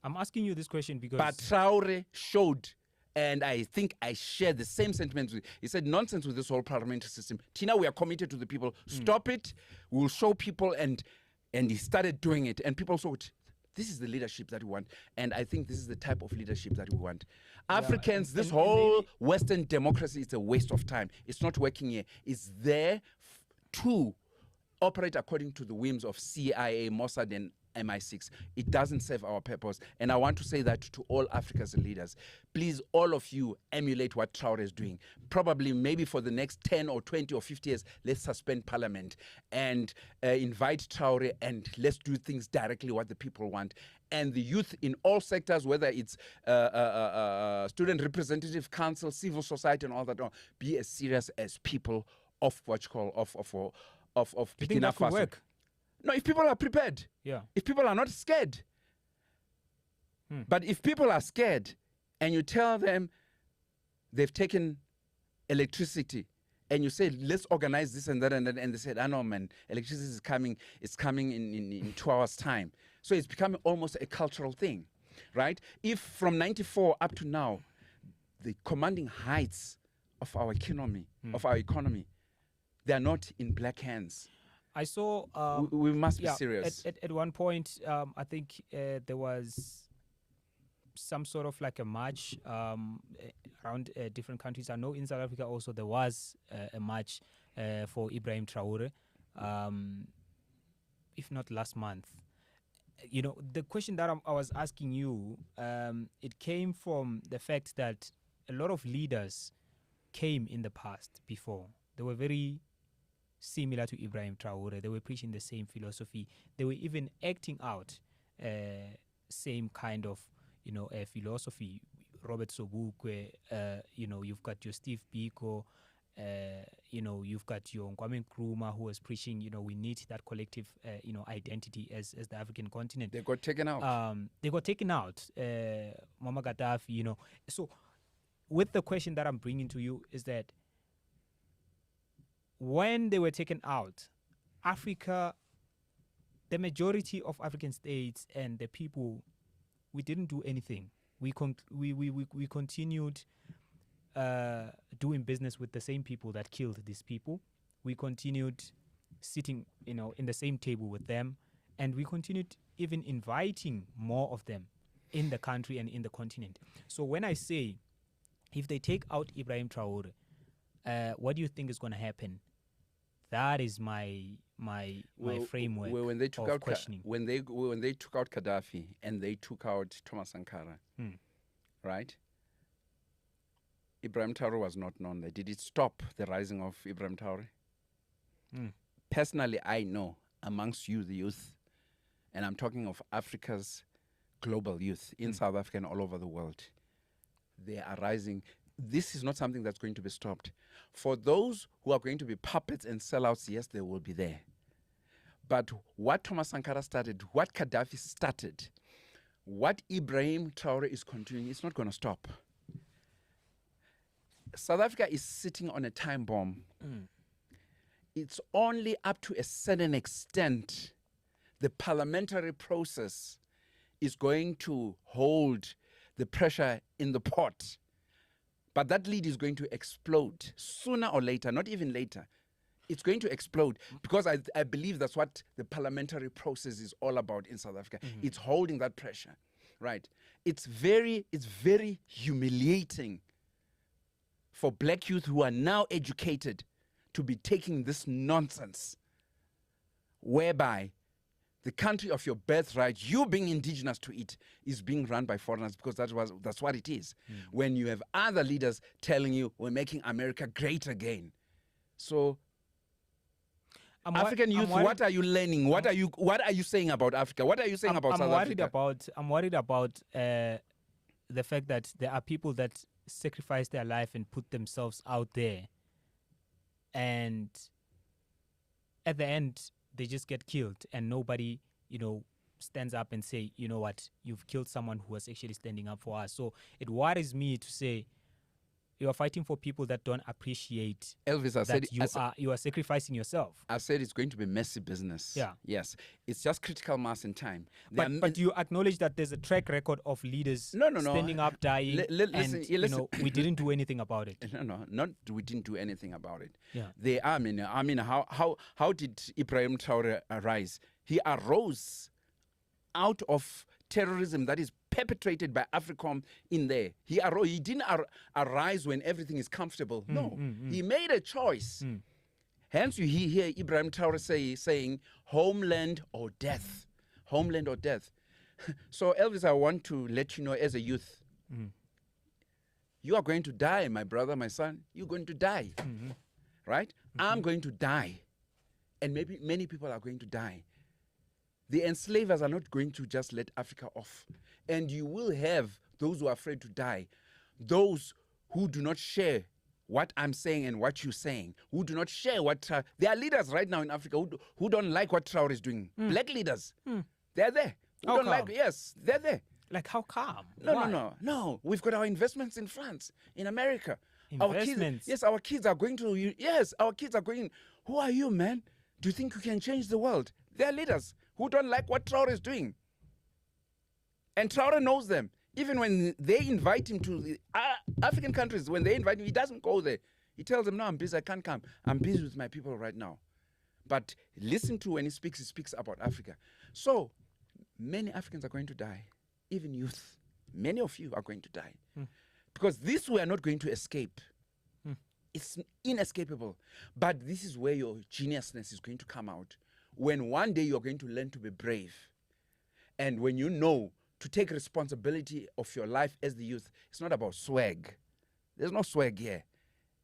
I'm asking you this question because... But Traore showed, and I think I share the same sentiments. He said, nonsense with this whole parliamentary system. Tina, we are committed to the people. Stop it. We'll show people. And he started doing it. And people saw it. This is the leadership that we want. And I think this is the type of leadership that we want. Africans, this whole Western democracy is a waste of time. It's not working here. It's there to operate according to the whims of CIA, Mossad, and MI6. It doesn't serve our purpose. And I want to say that to all Africa's leaders. Please, all of you, emulate what Traore is doing. Probably, maybe for the next 10 or 20 or 50 years, let's suspend parliament and invite Traore, and let's do things directly what the people want. And the youth in all sectors, whether it's student representative council, civil society, and all that, be as serious as people of what you call of Burkina Faso. Work? No, if people are prepared. Yeah. If people are not scared. But if people are scared and you tell them they've taken electricity and you say, let's organize this and that, and they said, I know, man, electricity is coming, it's coming in 2 hours' time. So it's becoming almost a cultural thing, right? If from 94 up to now, the commanding heights of our economy, they are not in black hands. I saw... we must be serious. At one point, I think there was some sort of like a march around different countries. I know in South Africa also there was a march for Ibrahim Traore, if not last month. You know, the question that I was asking you, it came from the fact that a lot of leaders came in the past before. They were very similar to Ibrahim Traore. They were preaching the same philosophy. They were even acting out same kind of, philosophy. Robert Sobukwe, you've got your Steve Biko, you've got your Kwame Nkrumah, who was preaching, we need that collective, identity as the African continent. They got taken out. Muammar Gaddafi, So with the question that I'm bringing to you is that when they were taken out, Africa, the majority of African states and the people, we didn't do anything. We continued doing business with the same people that killed these people. We continued sitting, in the same table with them, and we continued even inviting more of them in the country and in the continent. So when I say, if they take out Ibrahim Tore, what do you think is going to happen? That is my framework when they took of out questioning. When they took out Gaddafi and they took out Thomas Sankara, right? Ibrahim Tore was not known there. Did it stop the rising of Ibrahim Tore? Personally, I know amongst you, the youth, and I'm talking of Africa's global youth in South Africa and all over the world, they are rising. This is not something that's going to be stopped. For those who are going to be puppets and sellouts, yes, they will be there. But what Thomas Sankara started, what Gaddafi started, what Ibrahim Tore is continuing, it's not going to stop. South Africa is sitting on a time bomb. It's only up to a certain extent the parliamentary process is going to hold the pressure in the pot. But that lead is going to explode sooner or later, not even later. It's going to explode because I believe that's what the parliamentary process is all about in South Africa. It's holding that pressure, right? It's very humiliating for black youth who are now educated to be taking this nonsense whereby the country of your birthright, you being indigenous to it, is being run by foreigners, because that's what it is. When you have other leaders telling you, we're making America great again. So, African youth, what are you learning? What are you saying about Africa? What are you saying about South Africa? I'm worried about the fact that there are people that sacrifice their life and put themselves out there, and at the end, they just get killed, and nobody, stands up and say, you know what, you've killed someone who was actually standing up for us. So it worries me to say you are fighting for people that don't appreciate Elvis, you are sacrificing yourself. I said it's going to be messy business. Yeah. Yes. It's just critical mass in time. But you acknowledge that there's a track record of leaders standing up, dying, listen. We didn't do anything about it. Not we didn't do anything about it. Yeah. They are, how did Ibrahim Tore arise? He arose out of terrorism that is perpetrated by AFRICOM in there. He didn't arise when everything is comfortable. No, he made a choice. Hence you hear Ibrahim Tore saying, homeland or death. Homeland or death. So Elvis, I want to let you know, as a youth, you are going to die, my brother, my son. You're going to die. Right? I'm going to die. And maybe many people are going to die. The enslavers are not going to just let Africa off. And you will have those who are afraid to die, those who do not share what I'm saying and what you're saying, who do not share what... there are leaders right now in Africa who don't like what Traore is doing. Black leaders. They're there. Who don't like... Yes, they're there. Like how calm? No. We've got our investments in France, in America. Investments? Our kids are going to... Yes, our kids are going... Who are you, man? Do you think you can change the world? They're leaders who don't like what Traore is doing. And Traore knows them. Even when they invite him to the African countries, when they invite him, he doesn't go there. He tells them, no, I'm busy, I can't come. I'm busy with my people right now. But listen to when he speaks about Africa. So, many Africans are going to die, even youth. Many of you are going to die. Because this we are not going to escape. It's inescapable. But this is where your geniusness is going to come out. When one day you're going to learn to be brave. And when you know to take responsibility of your life as the youth, it's not about swag. There's no swag here.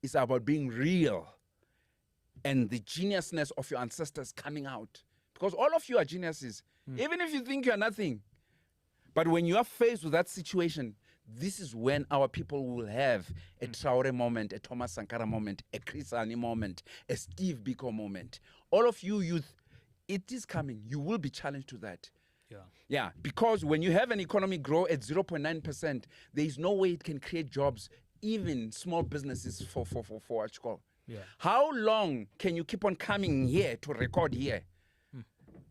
It's about being real. And the geniusness of your ancestors coming out. Because all of you are geniuses. Even if you think you're nothing. But when you are faced with that situation, this is when our people will have a Traore moment, a Thomas Sankara moment, a Chris Hani moment, a Steve Biko moment. All of you youth, it is coming. You will be challenged to that. Yeah, because when you have an economy grow at 0.9%, there is no way it can create jobs even small businesses for what you call. Yeah. How long can you keep on coming here to record here?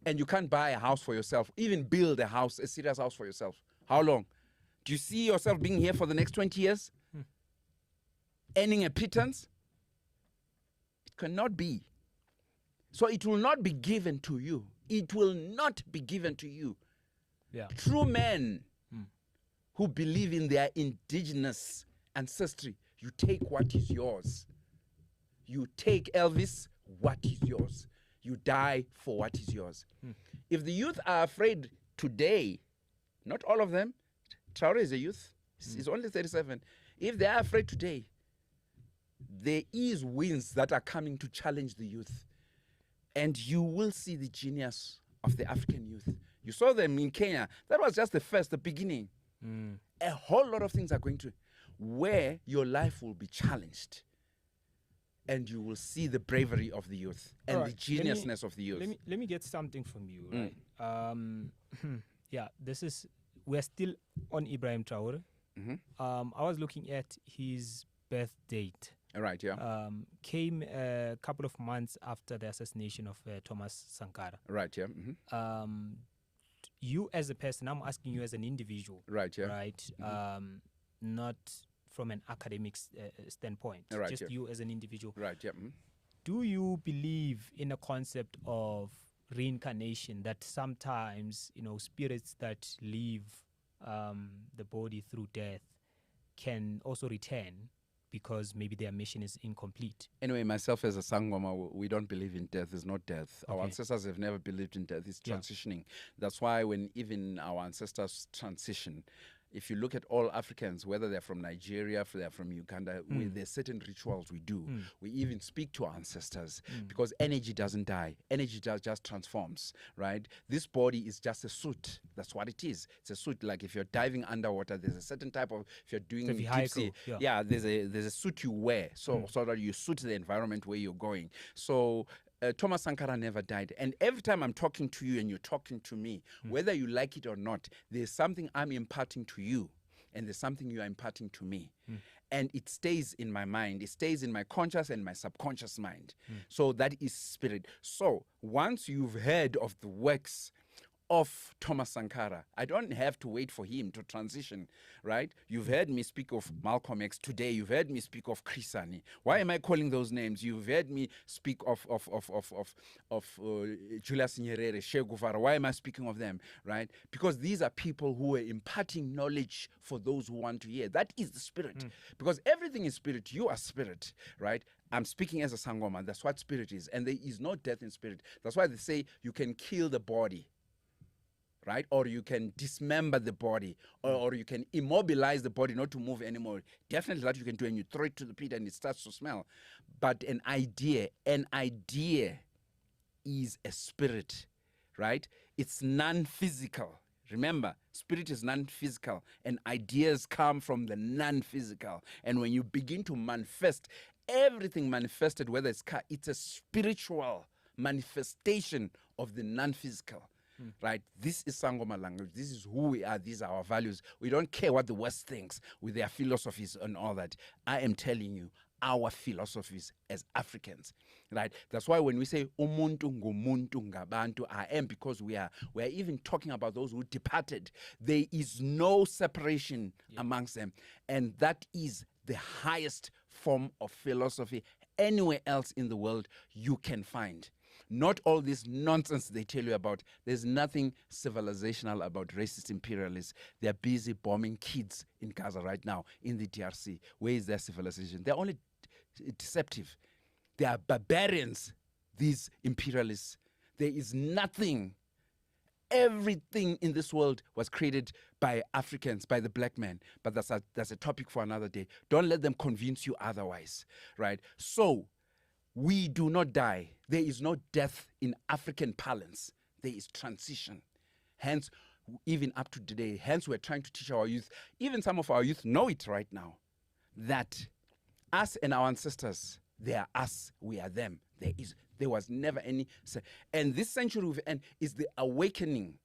And you can't buy a house for yourself, even build a house, a serious house for yourself? How long? Do you see yourself being here for the next 20 years? Earning a pittance? It cannot be. So it will not be given to you. It will not be given to you. Yeah. True men who believe in their indigenous ancestry, you take what is yours. You take, Elvis, what is yours. You die for what is yours. If the youth are afraid today, not all of them, Traore is a youth, he's only 37. If they are afraid today, there is winds that are coming to challenge the youth. And you will see the genius of the African youth. You saw them in Kenya. That was just the beginning. A whole lot of things are going to, where your life will be challenged. And you will see the bravery of the youth and the geniusness of the youth. Let me get something from you, right? Yeah, we're still on Ibrahim Tore. I was looking at his birth date. Right, yeah. Came a couple of months after the assassination of Thomas Sankara. Right, yeah. You as a person, I'm asking you as an individual. Right, yeah. Right? Not from an academic standpoint. Right, just yeah. you as an individual. Right, yeah. Do you believe in a concept of reincarnation, that sometimes, spirits that leave the body through death can also return because maybe their mission is incomplete? Anyway, myself as a Sangoma, we don't believe in death. There's no death. Okay. Our ancestors have never believed in death. It's transitioning. That's why when even our ancestors transition, if you look at all Africans, whether they're from Nigeria, if they're from Uganda, there's certain rituals we do. We even speak to our ancestors because energy doesn't die. Energy just transforms, right? This body is just a suit. That's what it is. It's a suit. Like if you're diving underwater, there's a certain type of, if you're doing deep sea, there's a suit you wear so that you suit the environment where you're going. So Thomas Sankara never died. And every time I'm talking to you and you're talking to me, whether you like it or not, there's something I'm imparting to you and there's something you are imparting to me. And it stays in my mind. It stays in my conscious and my subconscious mind. So that is spirit. So once you've heard of the works of Thomas Sankara, I don't have to wait for him to transition, right? You've heard me speak of Malcolm X today. You've heard me speak of Krisani. Why am I calling those names? You've heard me speak of Julius Nyerere, Che Guevara. Why am I speaking of them, right? Because these are people who are imparting knowledge for those who want to hear. That is the spirit. Because everything is spirit. You are spirit, right? I'm speaking as a Sangoma. That's what spirit is. And there is no death in spirit. That's why they say you can kill the body, right? Or you can dismember the body, or you can immobilize the body not to move anymore. Definitely that you can do, and you throw it to the pit and it starts to smell. But an idea is a spirit, right? It's non-physical. Remember, spirit is non-physical, and ideas come from the non-physical. And when you begin to manifest, everything manifested, whether it's a spiritual manifestation of the non-physical. Right? This is Sangoma language. This is who we are. These are our values. We don't care what the West thinks with their philosophies and all that. I am telling you our philosophies as Africans, right? That's why when we say umuntu ngumuntu ngabantu, I am, because we are even talking about those who departed. There is no separation amongst them, and that is the highest form of philosophy anywhere else in the world you can find. Not all this nonsense they tell you about. There's nothing civilizational about racist imperialists. They're busy bombing kids in Gaza right now, in the DRC. Where is their civilization? They're only deceptive. They are barbarians, these imperialists. There is nothing. Everything in this world was created by Africans, by the black man. But that's a topic for another day. Don't let them convince you otherwise, right? So, we do not die. There is no death in African parlance. There is transition. Hence, even up to today, hence we're trying to teach our youth, even some of our youth know it right now, that us and our ancestors, they are us, we are them. There was never any, and this century we've end is the awakening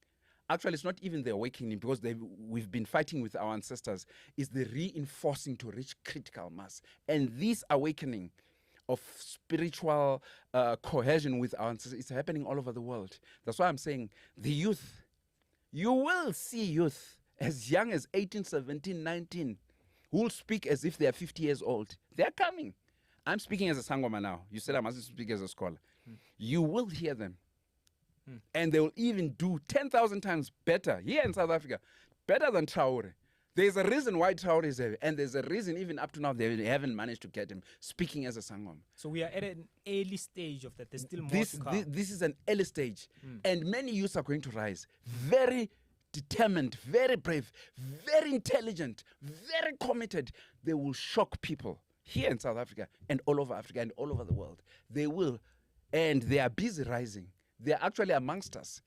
actually it's not even the awakening, because we've been fighting with our ancestors, is the reinforcing to reach critical mass. And this awakening of spiritual cohesion with our ancestors is happening all over the world. That's why I'm saying the youth, you will see youth as young as 18, 17, 19, who will speak as if they are 50 years old. They're coming. I'm speaking as a Sangoma now. You said I must speak as a scholar. You will hear them. And they will even do 10,000 times better here in South Africa, better than Traore. There's a reason why Traore is there, and there's a reason even up to now they haven't managed to get him speaking as a Sangoma. So we are at an early stage of that. There's still more to come. This is an early stage, and many youths are going to rise. Very determined, very brave, very intelligent, very committed. They will shock people here in South Africa and all over Africa and all over the world. They will, and they are busy rising. They are actually amongst us.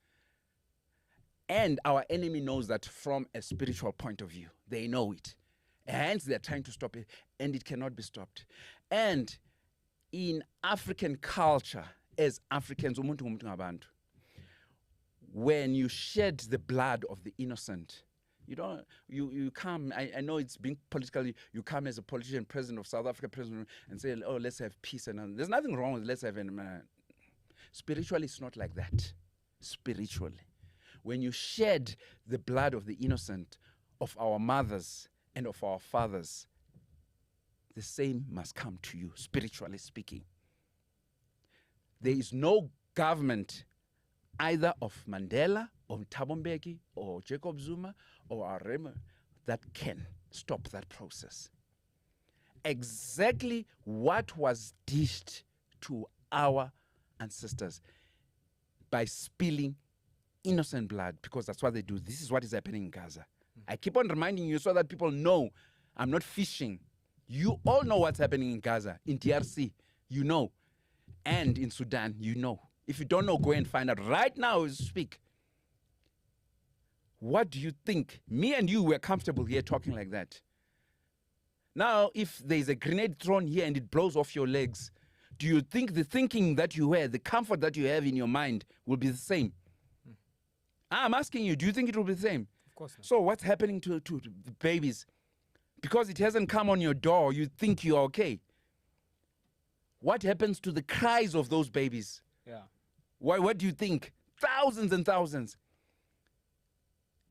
And our enemy knows that from a spiritual point of view. They know it. Hence, they're trying to stop it, and it cannot be stopped. And in African culture, as Africans, umuntu ngumuntu ngabantu, when you shed the blood of the innocent, you come, I know it's being politically, you come as a politician, president of South Africa, president, and say, oh, let's have peace. And there's nothing wrong with let's have spiritually, it's not like that. Spiritually. When you shed the blood of the innocent, of our mothers and of our fathers, the same must come to you, spiritually speaking. There is no government, either of Mandela, or Thabo Mbeki, or Jacob Zuma, or Arema, that can stop that process. Exactly what was dished to our ancestors by spilling innocent blood, because that's what they do. This is what is happening in Gaza. I keep on reminding you so that people know I'm not fishing. You all know what's happening in Gaza, in DRC, you know, and in Sudan, you know. If you don't know, go and find out. Right now, speak. What do you think? Me and you were comfortable here talking like that. Now, if there's a grenade thrown here and it blows off your legs, do you think the thinking that you have, the comfort that you have in your mind will be the same? I'm asking you, do you think it will be the same? Of course not. So what's happening to the babies? Because it hasn't come on your door, you think you're okay. What happens to the cries of those babies? Yeah. What do you think? Thousands and thousands.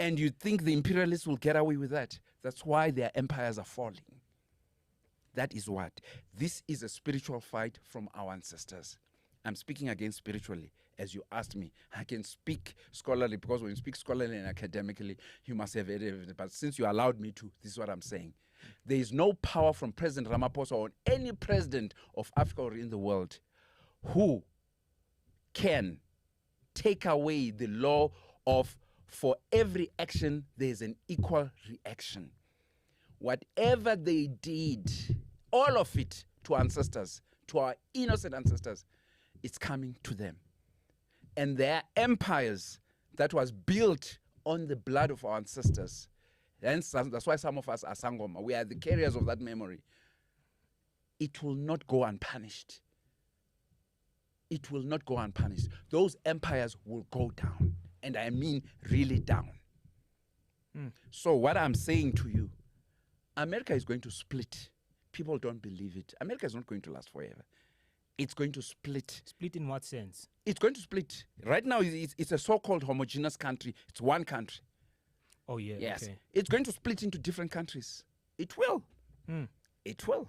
And you think the imperialists will get away with that? That's why their empires are falling. That is what. This is a spiritual fight from our ancestors. I'm speaking again spiritually, as you asked me. I can speak scholarly, because when you speak scholarly and academically, you must have it. But since you allowed me to, this is what I'm saying. There is no power from President Ramaphosa or any president of Africa or in the world who can take away the law of for every action, there's an equal reaction. Whatever they did, all of it to ancestors, to our innocent ancestors, it's coming to them. And their empires that was built on the blood of our ancestors. And that's why some of us are Sangoma. We are the carriers of that memory. It will not go unpunished. It will not go unpunished. Those empires will go down. And I mean really down. So what I'm saying to you, America is going to split. People don't believe it. America is not going to last forever. It's going to split. Split in what sense? It's going to split. Right now, it's a so-called homogeneous country. It's one country. Oh, yeah. Yes. Okay. It's going to split into different countries. It will. It will.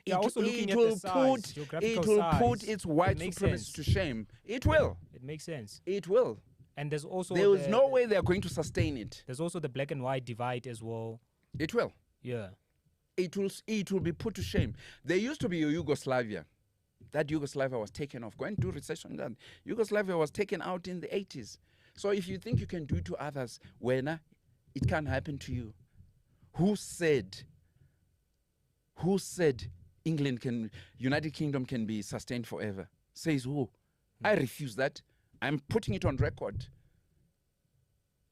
Yeah, also looking at the size, geographical it will size, put its white supremacy to shame. It will. It makes sense. It will. And there's also there is no way they're going to sustain it. There's also the black and white divide as well. It will. Yeah. It will be put to shame. There used to be a Yugoslavia. That Yugoslavia was taken off. Go and do research on that. Yugoslavia was taken out in the 80s. So if you think you can do it to others, when it can happen to you. Who said United Kingdom can be sustained forever? Says who? I refuse that. I'm putting it on record.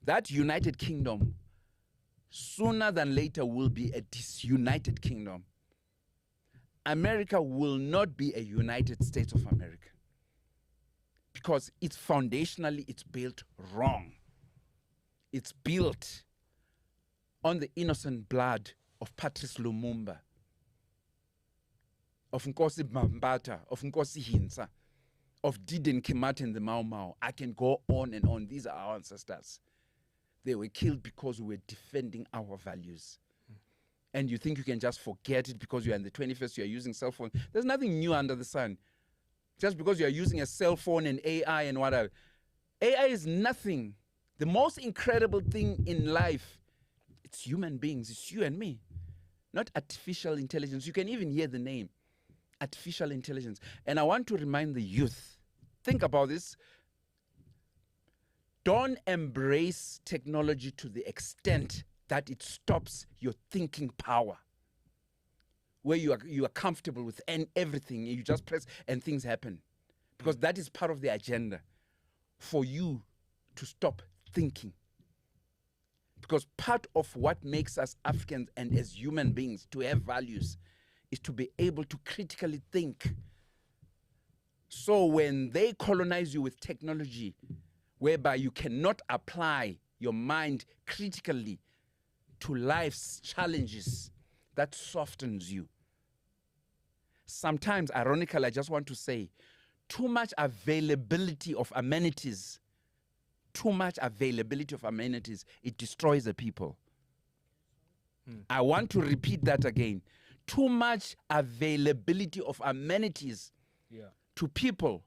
That United Kingdom, sooner than later, will be a disunited kingdom. America will not be a United States of America, because it's foundationally, it's built wrong. It's built on the innocent blood of Patrice Lumumba, of Nkosi Mambata, of Nkosi Hintsa, of Diden Kimat and the Mau Mau. I can go on and on. These are our ancestors. They were killed because we were defending our values. And you think you can just forget it because you're in the 21st, you're using cell phone. There's nothing new under the sun. Just because you're using a cell phone and AI and whatever. AI is nothing. The most incredible thing in life, it's human beings. It's you and me. Not artificial intelligence. You can even hear the name. Artificial intelligence. And I want to remind the youth, think about this. Don't embrace technology to the extent that it stops your thinking power. Where you are comfortable with everything, you just press and things happen. Because that is part of the agenda for you to stop thinking. Because part of what makes us Africans and as human beings to have values is to be able to critically think. So when they colonize you with technology, whereby you cannot apply your mind critically to life's challenges, that softens you. Sometimes, ironically, I just want to say, too much availability of amenities, it destroys the people. I want to repeat that again. Too much availability of amenities to people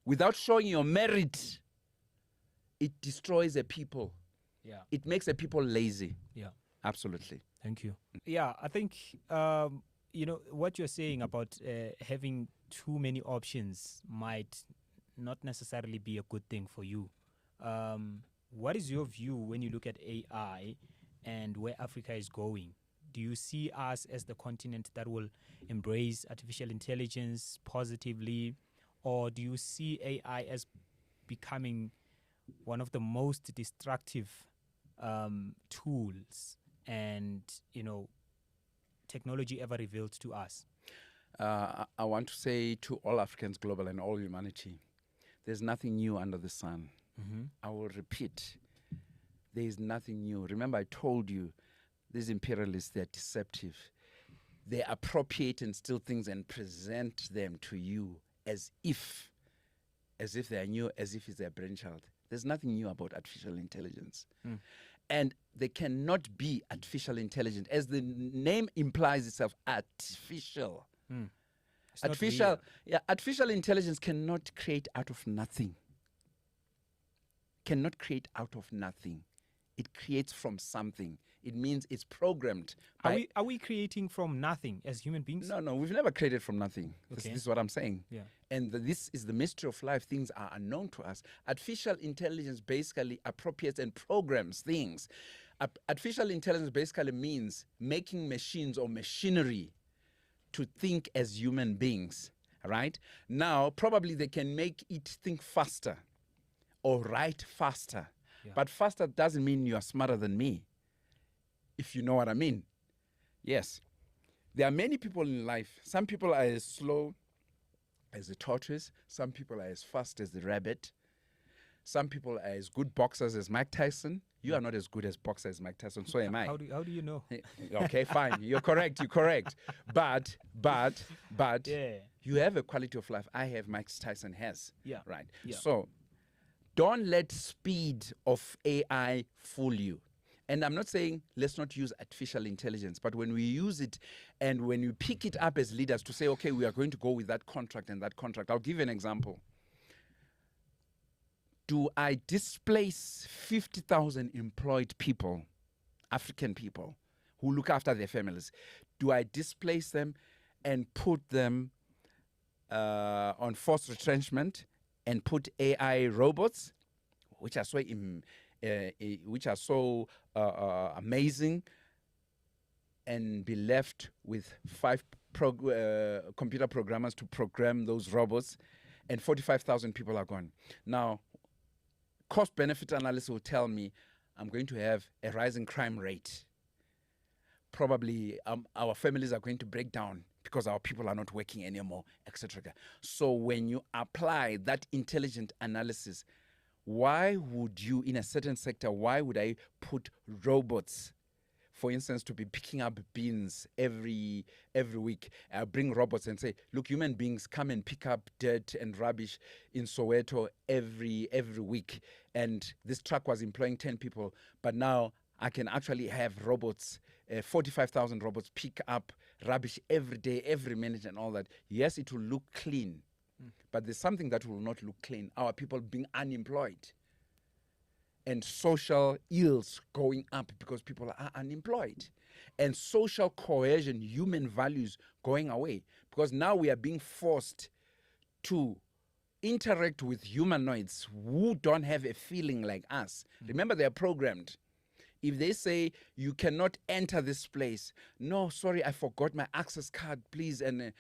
without showing your merit, it destroys the people. It makes the people lazy. Absolutely. Thank you. Yeah, I think, what you're saying about having too many options might not necessarily be a good thing for you. What is your view when you look at AI and where Africa is going? Do you see us as the continent that will embrace artificial intelligence positively, or do you see AI as becoming one of the most destructive tools and, technology ever revealed to us? I want to say to all Africans global and all humanity, there's nothing new under the sun. I will repeat, there is nothing new. Remember, I told you, these imperialists, they're deceptive. They appropriate and steal things and present them to you as if they're new, as if it's their brainchild. There's nothing new about artificial intelligence. And they cannot be artificial intelligence. As the name implies itself, artificial. Artificial intelligence cannot create out of nothing. Cannot create out of nothing. It creates from something. It means it's programmed. Are we creating from nothing as human beings? No, we've never created from nothing. Okay. This is what I'm saying. And this is the mystery of life. Things are unknown to us. Artificial intelligence basically appropriates and programs things. Artificial intelligence basically means making machines or machinery to think as human beings, right? Now, probably they can make it think faster or write faster. But faster doesn't mean you are smarter than me, if you know what I mean. Yes. There are many people in life. Some people are as slow as the tortoise. Some people are as fast as the rabbit. Some people are as good boxers as Mike Tyson. You are not as good as boxer as Mike Tyson, so am I. How do you know? Okay, fine. You're correct. But you have a quality of life I have, Mike Tyson has. Right. So don't let speed of AI fool you. And I'm not saying let's not use artificial intelligence, but when we use it and when you pick it up as leaders to say, okay, we are going to go with that contract and that contract. I'll give you an example. Do I displace 50,000 employed people, African people, who look after their families? Do I displace them and put them on forced retrenchment and put AI robots, which are so amazing, and be left with 5 computer programmers to program those robots, and 45,000 people are gone? Now, cost-benefit analysis will tell me I'm going to have a rising crime rate. Probably our families are going to break down because our people are not working anymore, etc. So when you apply that intelligent analysis, why would you, in a certain sector, why would I put robots, for instance, to be picking up bins every week? I bring robots and say, look, human beings, come and pick up dirt and rubbish in Soweto every week. And this truck was employing 10 people, but now I can actually have robots, 45,000 robots, pick up rubbish every day, every minute and all that. Yes, it will look clean, but there's something that will not look clean. Our people being unemployed and social ills going up because people are unemployed, and social coercion, human values going away, because now we are being forced to interact with humanoids who don't have a feeling like us. Remember, they are programmed. If they say you cannot enter this place, no, sorry, I forgot my access card, please, and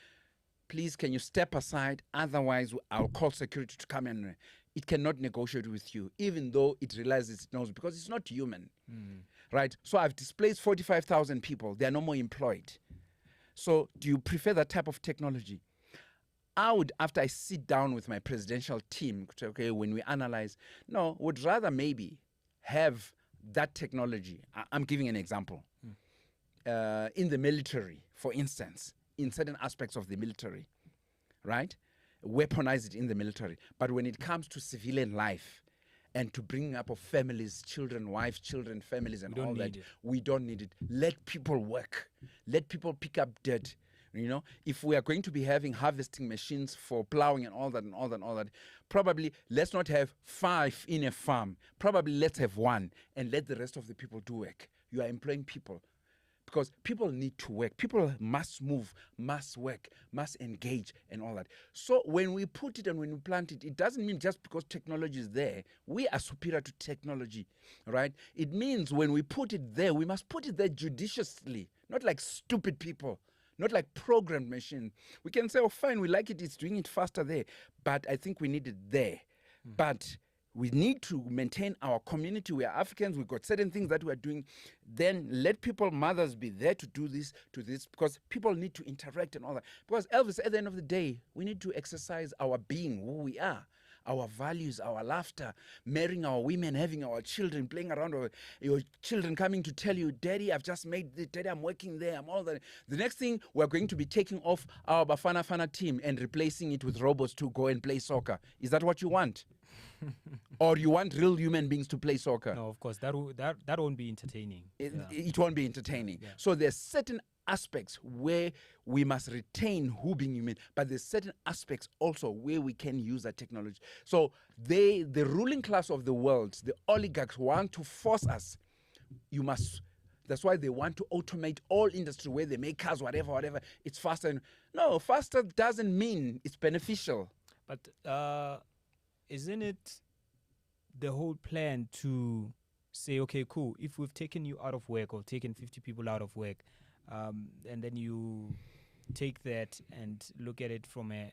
please, can you step aside? Otherwise, I'll call security to come and it cannot negotiate with you, even though it realizes it knows, because it's not human, right? So I've displaced 45,000 people. They are no more employed. So do you prefer that type of technology? I would, after I sit down with my presidential team, okay, when we analyze, no, would rather maybe have that technology. I'm giving an example. In the military, for instance, in certain aspects of the military, right? Weaponize it in the military. But when it comes to civilian life and to bringing up of families, children, wives, children, families, and all that, we don't need it. Let people work. Let people pick up dirt. You know, if we are going to be having harvesting machines for plowing and all that, probably let's not have 5 in a farm. Probably let's have 1 and let the rest of the people do work. You are employing people. Because people need to work. People must move, must work, must engage and all that. So when we put it and when we plant it, it doesn't mean just because technology is there, we are superior to technology, right? It means when we put it there, we must put it there judiciously, not like stupid people, not like programmed machine. We can say, oh, fine, we like it, it's doing it faster there. But I think we need it there. But we need to maintain our community. We are Africans. We've got certain things that we are doing. Then let people, mothers, be there to do this, because people need to interact and all that. Because Elvis, at the end of the day, we need to exercise our being, who we are, our values, our laughter, marrying our women, having our children, playing around, or your children coming to tell you, Daddy, I've just made this, Daddy, I'm working there, I'm all that. The next thing, we're going to be taking off our Bafana team and replacing it with robots to go and play soccer. Is that what you want? Or you want real human beings to play soccer? No, of course, that won't be entertaining. It won't be entertaining. Yeah. So there's certain aspects where we must retain who being human, but there's certain aspects also where we can use that technology. So the ruling class of the world, the oligarchs, want to force us. You must. That's why they want to automate all industry where they make cars, whatever. It's faster. No, faster doesn't mean it's beneficial. But isn't it the whole plan to say, okay, cool, if we've taken you out of work or taken 50 people out of work, and then you take that and look at it from a,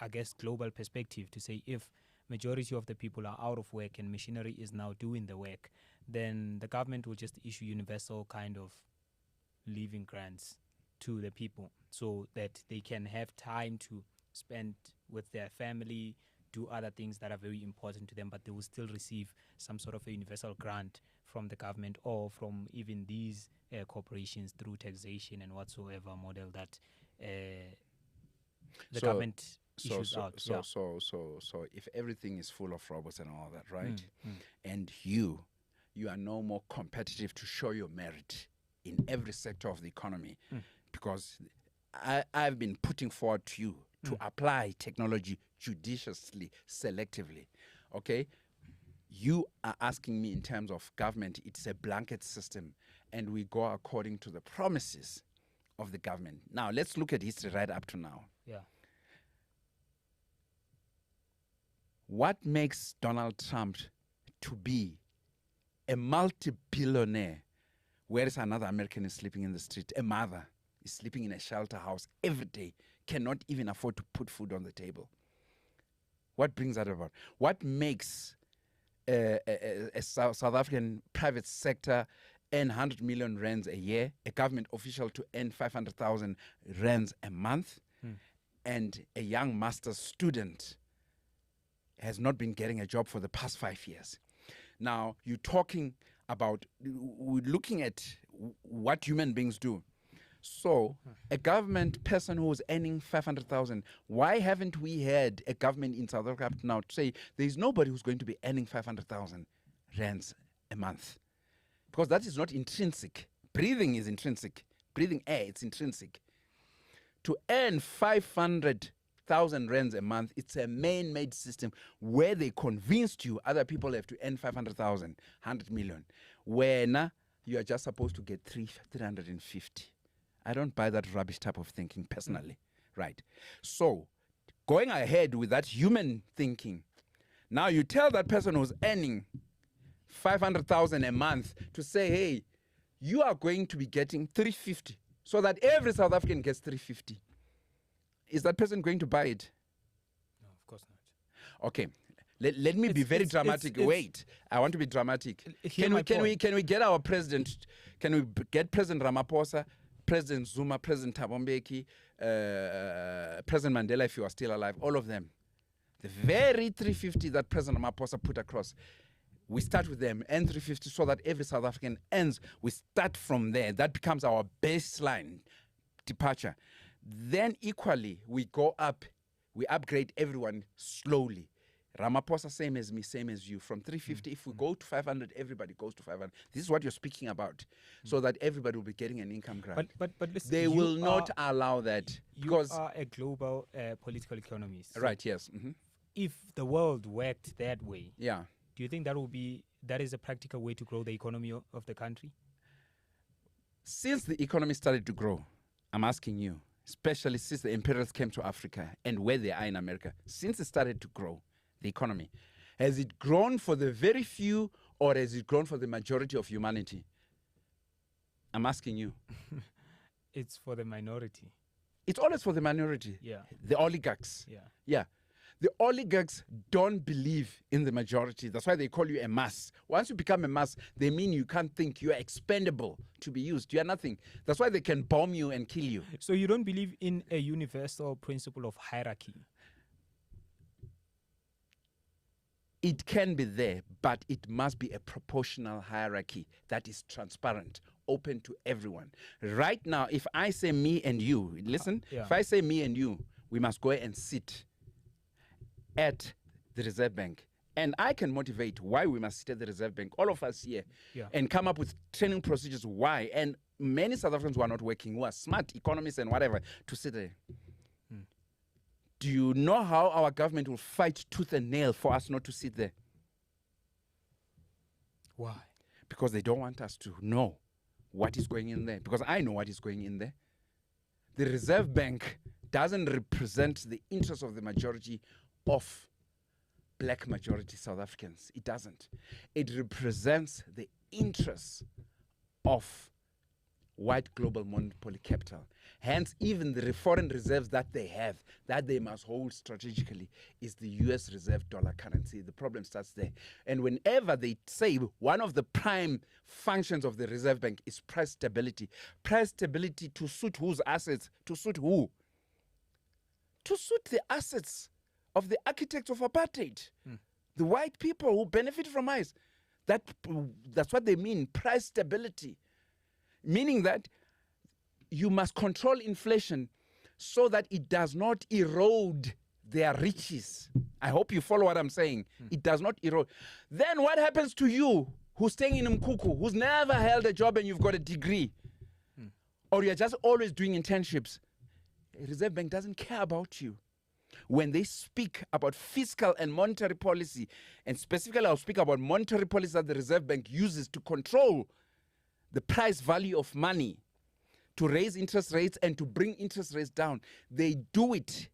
I guess, global perspective to say if majority of the people are out of work and machinery is now doing the work, then the government will just issue universal kind of living grants to the people so that they can have time to spend with their family, do other things that are very important to them, but they will still receive some sort of a universal grant from the government or from even these corporations through taxation and whatsoever model that the government issues out. So if everything is full of robots and all that, right? And you are no more competitive to show your merit in every sector of the economy, because I've been putting forward to you to apply technology judiciously, selectively, okay? You are asking me in terms of government, it's a blanket system, and we go according to the promises of the government. Now, let's look at history right up to now. Yeah. What makes Donald Trump to be a multi-billionaire, whereas another American is sleeping in the street, a mother is sleeping in a shelter house every day, cannot even afford to put food on the table? What brings that about? What makes a South African private sector earn 100 million rands a year, a government official to earn 500,000 rands a month, and a young master's student has not been getting a job for the past 5 years. Now, you're talking about, we're looking at what human beings do. So, a government person who's earning 500,000, why haven't we had a government in South Africa now to say there's nobody who's going to be earning 500,000 rands a month? Because that is not intrinsic. Breathing is intrinsic. Breathing air, it's intrinsic. To earn 500,000 rands a month, it's a man-made system where they convinced you other people have to earn 500,000, 100 million. When you are just supposed to get 350. I don't buy that rubbish type of thinking personally, right? So, going ahead with that human thinking, now you tell that person who's earning 500,000 a month to say, hey, you are going to be getting 350, so that every South African gets 350. Is that person going to buy it? No, of course not. Okay. Let me be very dramatic. Wait, I want to be dramatic. Can we get our president? Can we get President Ramaphosa, President Zuma, President Thabo Mbeki, President Mandela, if you are still alive, all of them? The very 350 that President Ramaphosa put across, we start with them, and 350, so that every South African ends. We start from there. That becomes our baseline departure. Then equally, we go up. We upgrade everyone slowly. Ramaphosa, same as me, same as you. From 350, if we go to 500, everybody goes to 500. This is what you're speaking about, so that everybody will be getting an income grant. But listen, they will not allow that. You are a global political economist. So right, yes. If the world worked that way, yeah, do you think that is a practical way to grow the economy of the country? Since the economy started to grow, I'm asking you, especially since the imperialists came to Africa and where they are in America, since it started to grow, the economy, has it grown for the very few, or has it grown for the majority of humanity? I'm asking you. It's for the minority. It's always for the minority. Yeah. The oligarchs. Yeah. Yeah. The oligarchs don't believe in the majority. That's why they call you a mass. Once you become a mass, they mean you can't think. You are expendable to be used. You are nothing. That's why they can bomb you and kill you. So you don't believe in a universal principle of hierarchy? It can be there, but it must be a proportional hierarchy that is transparent, open to everyone. Right now, if I say me and you, listen, if I say me and you, we must go and sit at the Reserve Bank. And I can motivate why we must sit at the Reserve Bank, all of us here, and come up with training procedures why. And many South Africans who are not working, who are smart economists and whatever, to sit there. Do you know how our government will fight tooth and nail for us not to sit there? Why? Because they don't want us to know what is going in there. Because I know what is going in there. The Reserve Bank doesn't represent the interests of the majority of black majority South Africans. It doesn't. It represents the interests of white global monopoly capital. Hence, even the foreign reserves that they have, that they must hold strategically, is the US reserve dollar currency. The problem starts there. And whenever they say one of the prime functions of the Reserve Bank is price stability to suit whose assets? To suit who? To suit the assets of the architects of apartheid. The white people who benefit from us. That's what they mean, price stability. Meaning that you must control inflation so that it does not erode their riches. I hope you follow what I'm saying. It does not erode. Then what happens to you who's staying in Mkuku, who's never held a job and you've got a degree? Or you're just always doing internships? The Reserve Bank doesn't care about you. When they speak about fiscal and monetary policy, and specifically I'll speak about monetary policy that the Reserve Bank uses to control the price value of money, to raise interest rates and to bring interest rates down. They do it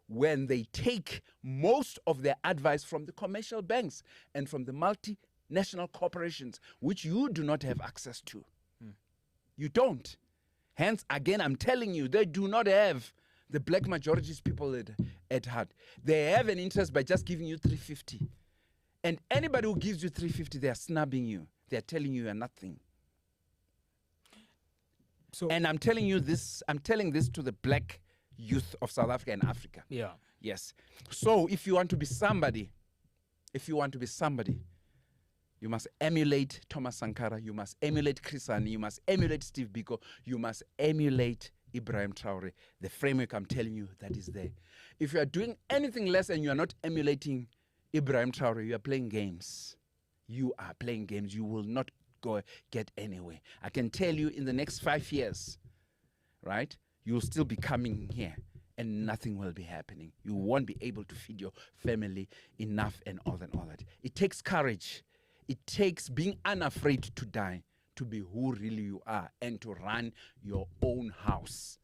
when they take most of their advice from the commercial banks and from the multinational corporations, which you do not have access to. You don't. Hence, again, I'm telling you, they do not have the black majorities people at heart. They have an interest by just giving you 350. And anybody who gives you 350, they are snubbing you. They are telling you are nothing. And I'm telling you this, I'm telling this to the black youth of South Africa and Africa. Yeah. Yes. So if you want to be somebody, you must emulate Thomas Sankara, you must emulate Chris Hani, you must emulate Steve Biko, you must emulate Ibrahim Tore. The framework, I'm telling you, that is there. If you are doing anything less and you are not emulating Ibrahim Tore, you are playing games. You are playing games. You will not get anywhere. I can tell you in the next 5 years, right, you'll still be coming here and nothing will be happening. You won't be able to feed your family enough and all that. It takes courage. It takes being unafraid to die, to be who really you are, and to run your own house.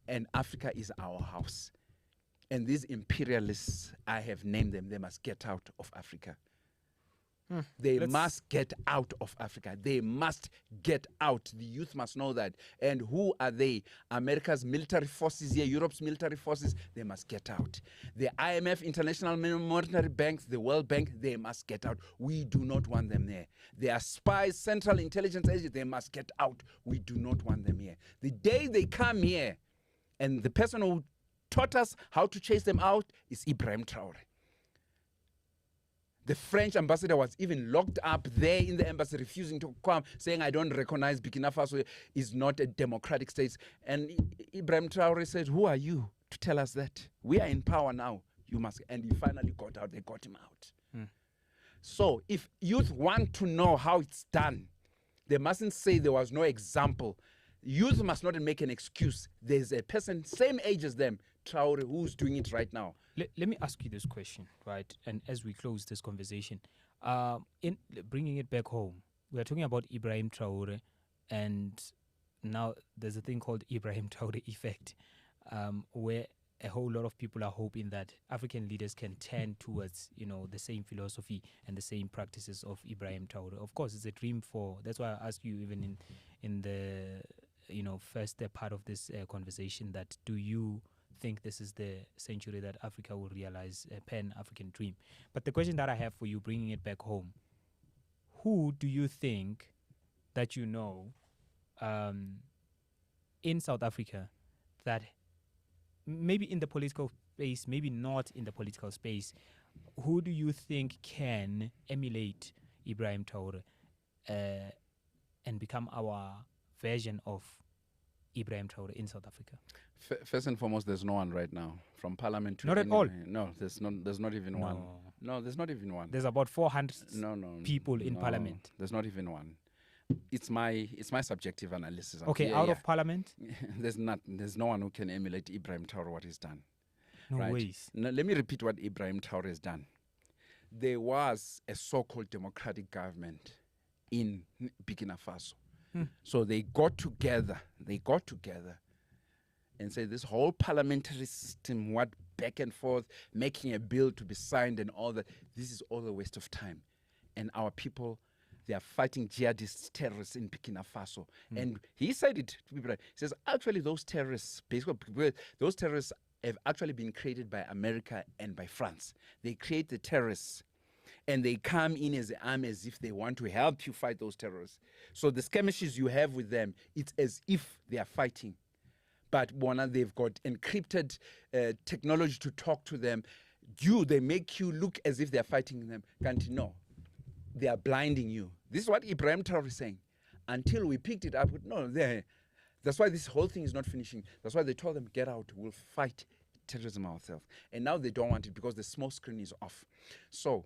And Africa is our house. And these imperialists, I have named them, they must get out of Africa. They must get out of Africa. They must get out. The youth must know that. And who are they? America's military forces here, Europe's military forces, they must get out. The IMF, International Monetary Bank, the World Bank, they must get out. We do not want them there. They are spies, Central Intelligence Agency, they must get out. We do not want them here. The day they come here, and the person who taught us how to chase them out is Ibrahim Tore. The French ambassador was even locked up there in the embassy, refusing to come, saying, I don't recognize Burkina Faso is not a democratic state. And Ibrahim Traore said, who are you to tell us that? We are in power now. You must. And he finally got out. They got him out. So if youth want to know how it's done, they mustn't say there was no example. Youth must not make an excuse. There's a person, same age as them, Traore, who's doing it right now. Let me ask you this question, right? And as we close this conversation, in bringing it back home, we are talking about Ibrahim Traore, and now there's a thing called Ibrahim Traore effect, where a whole lot of people are hoping that African leaders can turn towards, the same philosophy and the same practices of Ibrahim Traore. Of course, it's a dream that's why I asked you even in the first part of this conversation, that do you think this is the century that Africa will realize a pan-African dream? But the question that I have for you, bringing it back home, who do you think that in South Africa that maybe in the political space, maybe not in the political space, who do you think can emulate Ibrahim Tore and become our version of Ibrahim Tore in South Africa? First and foremost, there's no one right now from Parliament to not at all. No, there's not even one. No, there's not even one. There's about 400 people in Parliament. There's not even one. It's my subjective analysis. Okay, out of Parliament, there's no one who can emulate Ibrahim Tore what he's done. No ways. Now, let me repeat what Ibrahim Tore has done. There was a so-called democratic government in Burkina Faso. So they got together and said this whole parliamentary system, what back and forth, making a bill to be signed and all that, this is all a waste of time. And our people, they are fighting jihadist terrorists in Burkina Faso. And he said it to people. He says, actually, those terrorists, basically, those terrorists have actually been created by America and by France. They create the terrorists, and they come in as an army as if they want to help you fight those terrorists. So the skirmishes you have with them, it's as if they are fighting. But they've got encrypted technology to talk to them. They make you look as if they're fighting them. Can't you know? They are blinding you. This is what Ibrahim Tore is saying. Until we picked it up, that's why this whole thing is not finishing. That's why they told them, get out, we'll fight terrorism ourselves. And now they don't want it because the smoke screen is off. So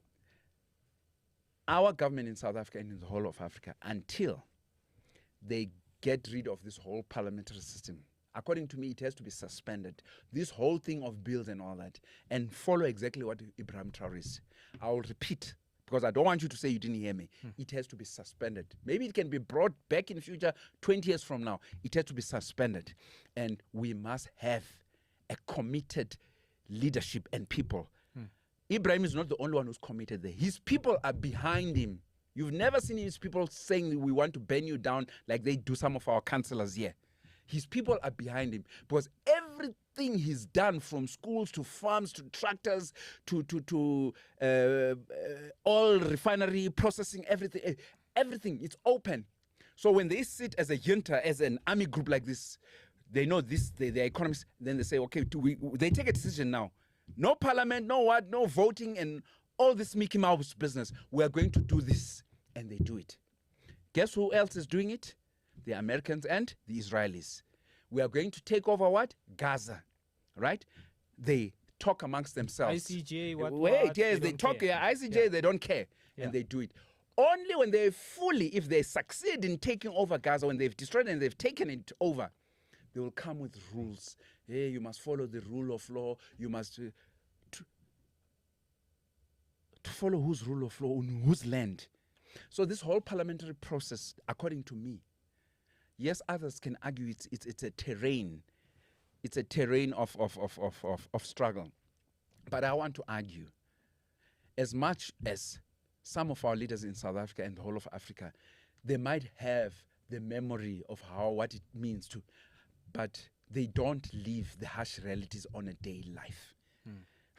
our government in South Africa and in the whole of Africa, until they get rid of this whole parliamentary system, according to me, it has to be suspended. This whole thing of bills and all that, and follow exactly what Ibrahim Tore is. I will repeat, because I don't want you to say you didn't hear me. It has to be suspended. Maybe it can be brought back in future, 20 years from now. It has to be suspended. And we must have a committed leadership and people. Ibrahim is not the only one who's committed there. His people are behind him. You've never seen his people saying, we want to burn you down like they do some of our councillors here. His people are behind him because everything he's done, from schools to farms to tractors to oil refinery processing, everything, it's open. So when they sit as a junta, as an army group like this, they know this, they're economists, then they say, okay, they take a decision now. No parliament, no what, no voting and all this Mickey Mouse business. We are going to do this. And they do it. Guess who else is doing it? The Americans and the Israelis. We are going to take over what? Gaza. Right? They talk amongst themselves. ICJ, what? Wait, yes, they talk. Care. Yeah, ICJ, they don't care. Yeah. And they do it. Only when they fully, if they succeed in taking over Gaza, when they've destroyed and they've taken it over, they will come with rules. Hey, you must follow the rule of law. You must... to follow whose rule of law on whose land? So this whole parliamentary process, according to me, yes, others can argue it's a terrain. It's a terrain of struggle. But I want to argue, as much as some of our leaders in South Africa and the whole of Africa, they might have the memory of what it means to, but they don't live the harsh realities on a daily life.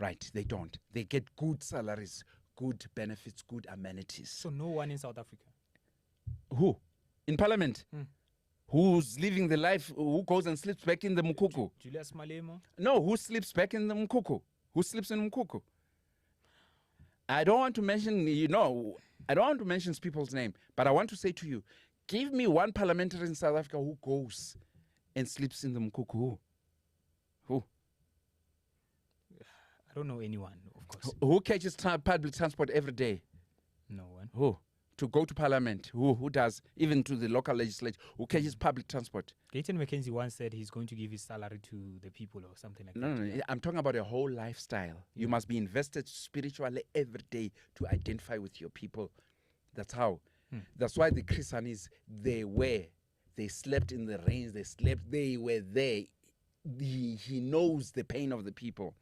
Right? They don't. They get good salaries, good benefits, good amenities. So no one in South Africa? Who? In parliament? Who's living the life, who goes and sleeps back in the Mukoko? Julius Malema? No, who sleeps back in the Mukoko? Who sleeps in Mukoko? I don't want to mention, I don't want to mention people's name, but I want to say to you, give me one parliamentarian in South Africa who goes and sleeps in the Mukoko. Who? I don't know anyone, of course. Who catches public transport every day? No one. Who? To go to parliament? Who does? Even to the local legislature? Who catches public transport? Gayton McKenzie once said he's going to give his salary to the people or something like that. No. I'm talking about a whole lifestyle. You must be invested spiritually every day to identify with your people. That's how. That's why the Christians, they slept in the rains, they were there. He knows the pain of the people.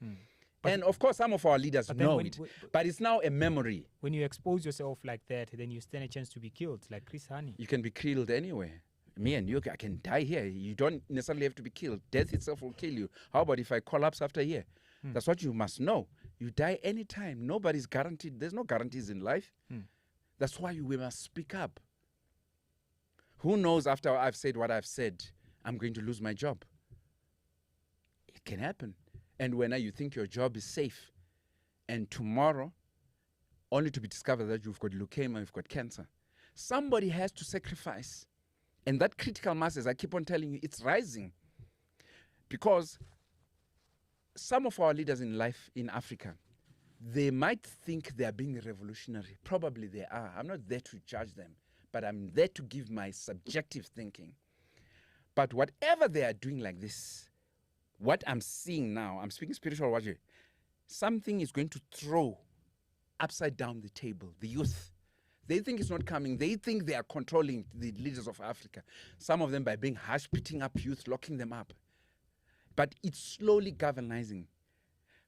And of course, some of our leaders know it, but it's now a memory. When you expose yourself like that, then you stand a chance to be killed, like Chris Hani. You can be killed anywhere. Me and you, I can die here. You don't necessarily have to be killed. Death itself will kill you. How about if I collapse after here? That's what you must know. You die anytime. Nobody's guaranteed. There's no guarantees in life. That's why we must speak up. Who knows after I've said what I've said, I'm going to lose my job? It can happen. And when you think your job is safe, and tomorrow, only to be discovered that you've got leukemia, you've got cancer. Somebody has to sacrifice. And that critical mass, as I keep on telling you, it's rising. Because some of our leaders in life in Africa, they might think they are being revolutionary. Probably they are. I'm not there to judge them, but I'm there to give my subjective thinking. But whatever they are doing like this, what I'm seeing now, I'm speaking spiritual logic, something is going to throw upside down the table, the youth. They think it's not coming. They think they are controlling the leaders of Africa. Some of them by being harsh, beating up youth, locking them up. But it's slowly galvanizing.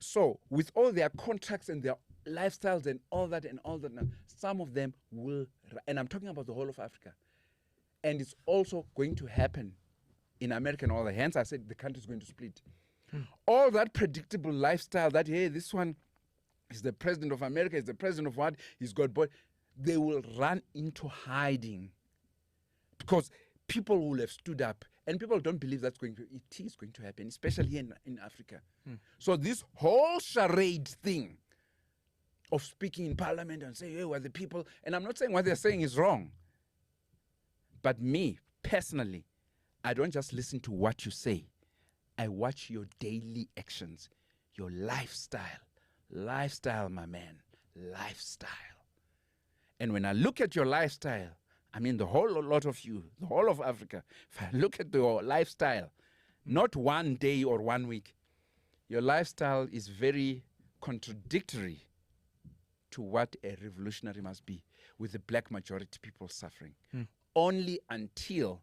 So with all their contracts and their lifestyles and all that, some of them will, and I'm talking about the whole of Africa. And it's also going to happen in America and all that. Hence I said the country is going to split. All that predictable lifestyle that, hey, this one is the president of America, is the president of what, he's got boy, they will run into hiding. Because people will have stood up, and people don't believe it is going to happen, especially here in Africa. So this whole charade thing of speaking in parliament and saying, hey, we're the people, and I'm not saying what they're saying is wrong. But me, personally, I don't just listen to what you say. I watch your daily actions, your lifestyle. Lifestyle, my man, lifestyle. And when I look at your lifestyle, I mean the whole lot of you, the whole of Africa, if I look at your lifestyle, not one day or 1 week, your lifestyle is very contradictory to what a revolutionary must be, with the black majority people suffering. Only until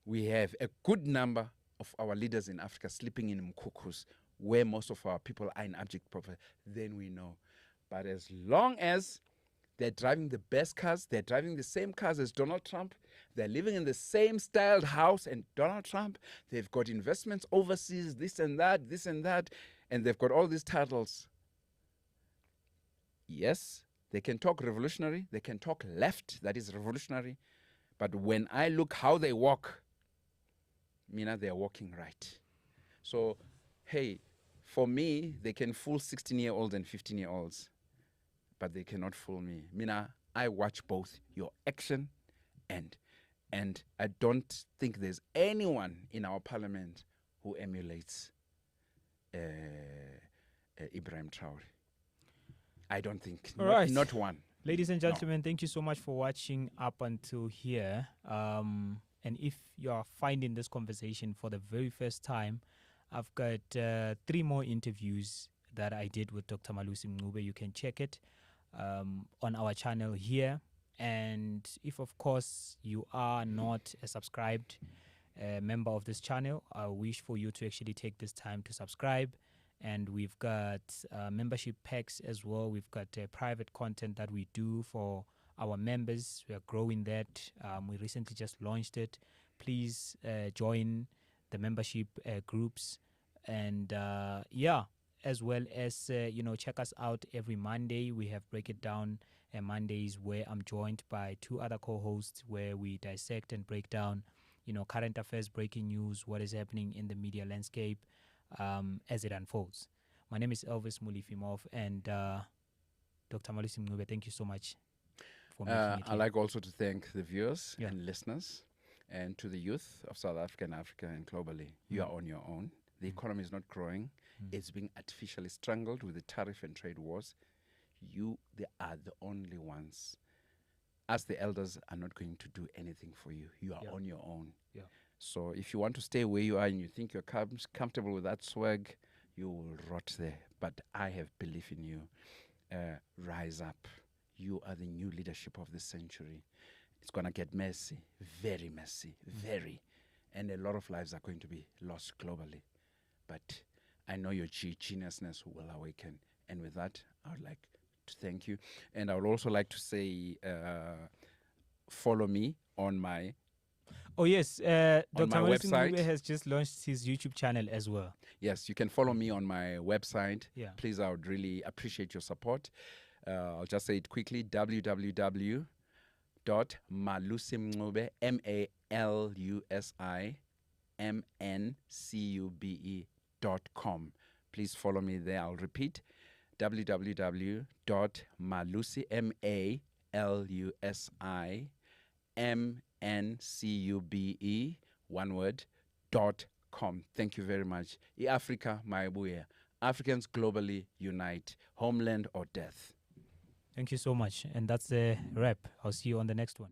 we have a good number of our leaders in Africa sleeping in mkukus, where most of our people are in abject poverty, then we know. But as long as they're driving the best cars, they're driving the same cars as Donald Trump, they're living in the same styled house and Donald Trump, they've got investments overseas, this and that, and they've got all these titles. Yes, they can talk revolutionary, they can talk left, that is revolutionary, but when I look how they walk, they're walking right. So, hey, For me, they can fool 16-year-olds and 15-year-olds, but they cannot fool me. Mina, I watch both your action and I don't think there's anyone in our parliament who emulates Ibrahim Tore. I don't think. All right. Not one. Ladies and gentlemen, thank you so much for watching up until here. And if you are finding this conversation for the very first time, I've got 3 more interviews that I did with Dr. Malusi Mncube. You can check it on our channel here. And if, of course, you are not a subscribed member of this channel, I wish for you to actually take this time to subscribe. And we've got membership packs as well. We've got private content that we do for our members. We are growing that. We recently just launched it. Please join the membership groups. And as well as, check us out every Monday. We have Break It Down Mondays where I'm joined by 2 other co-hosts where we dissect and break down, current affairs, breaking news, what is happening in the media landscape as it unfolds. My name is Elvis Mulifimov, and Dr. Malusi Mncube, thank you so much for making it here. I'd like also to thank the viewers and listeners, and to the youth of South Africa and Africa and globally. You are on your own. The economy is not growing. It's being artificially strangled with the tariff and trade wars. They are the only ones. Us, the elders, are not going to do anything for you. You are on your own. Yeah. So if you want to stay where you are and you think you're comfortable with that swag, you will rot there. But I have belief in you. Rise up. You are the new leadership of this century. It's going to get messy, very messy, very. And a lot of lives are going to be lost globally. But I know your geniusness will awaken. And with that, I would like to thank you. And I would also like to say, follow me on my Oh, yes. Dr. Malusi Mncube has just launched his YouTube channel as well. Yes, you can follow me on my website. Yeah. Please, I would really appreciate your support. I'll just say it quickly, www.malusimncube, MALUSIMNCUBE.com. Please follow me there. I'll repeat, www.malusimncube, one word, .com. Thank you very much. Africa, Maibuya. Africans globally unite. Homeland or death. Thank you so much. And that's a wrap. I'll see you on the next one.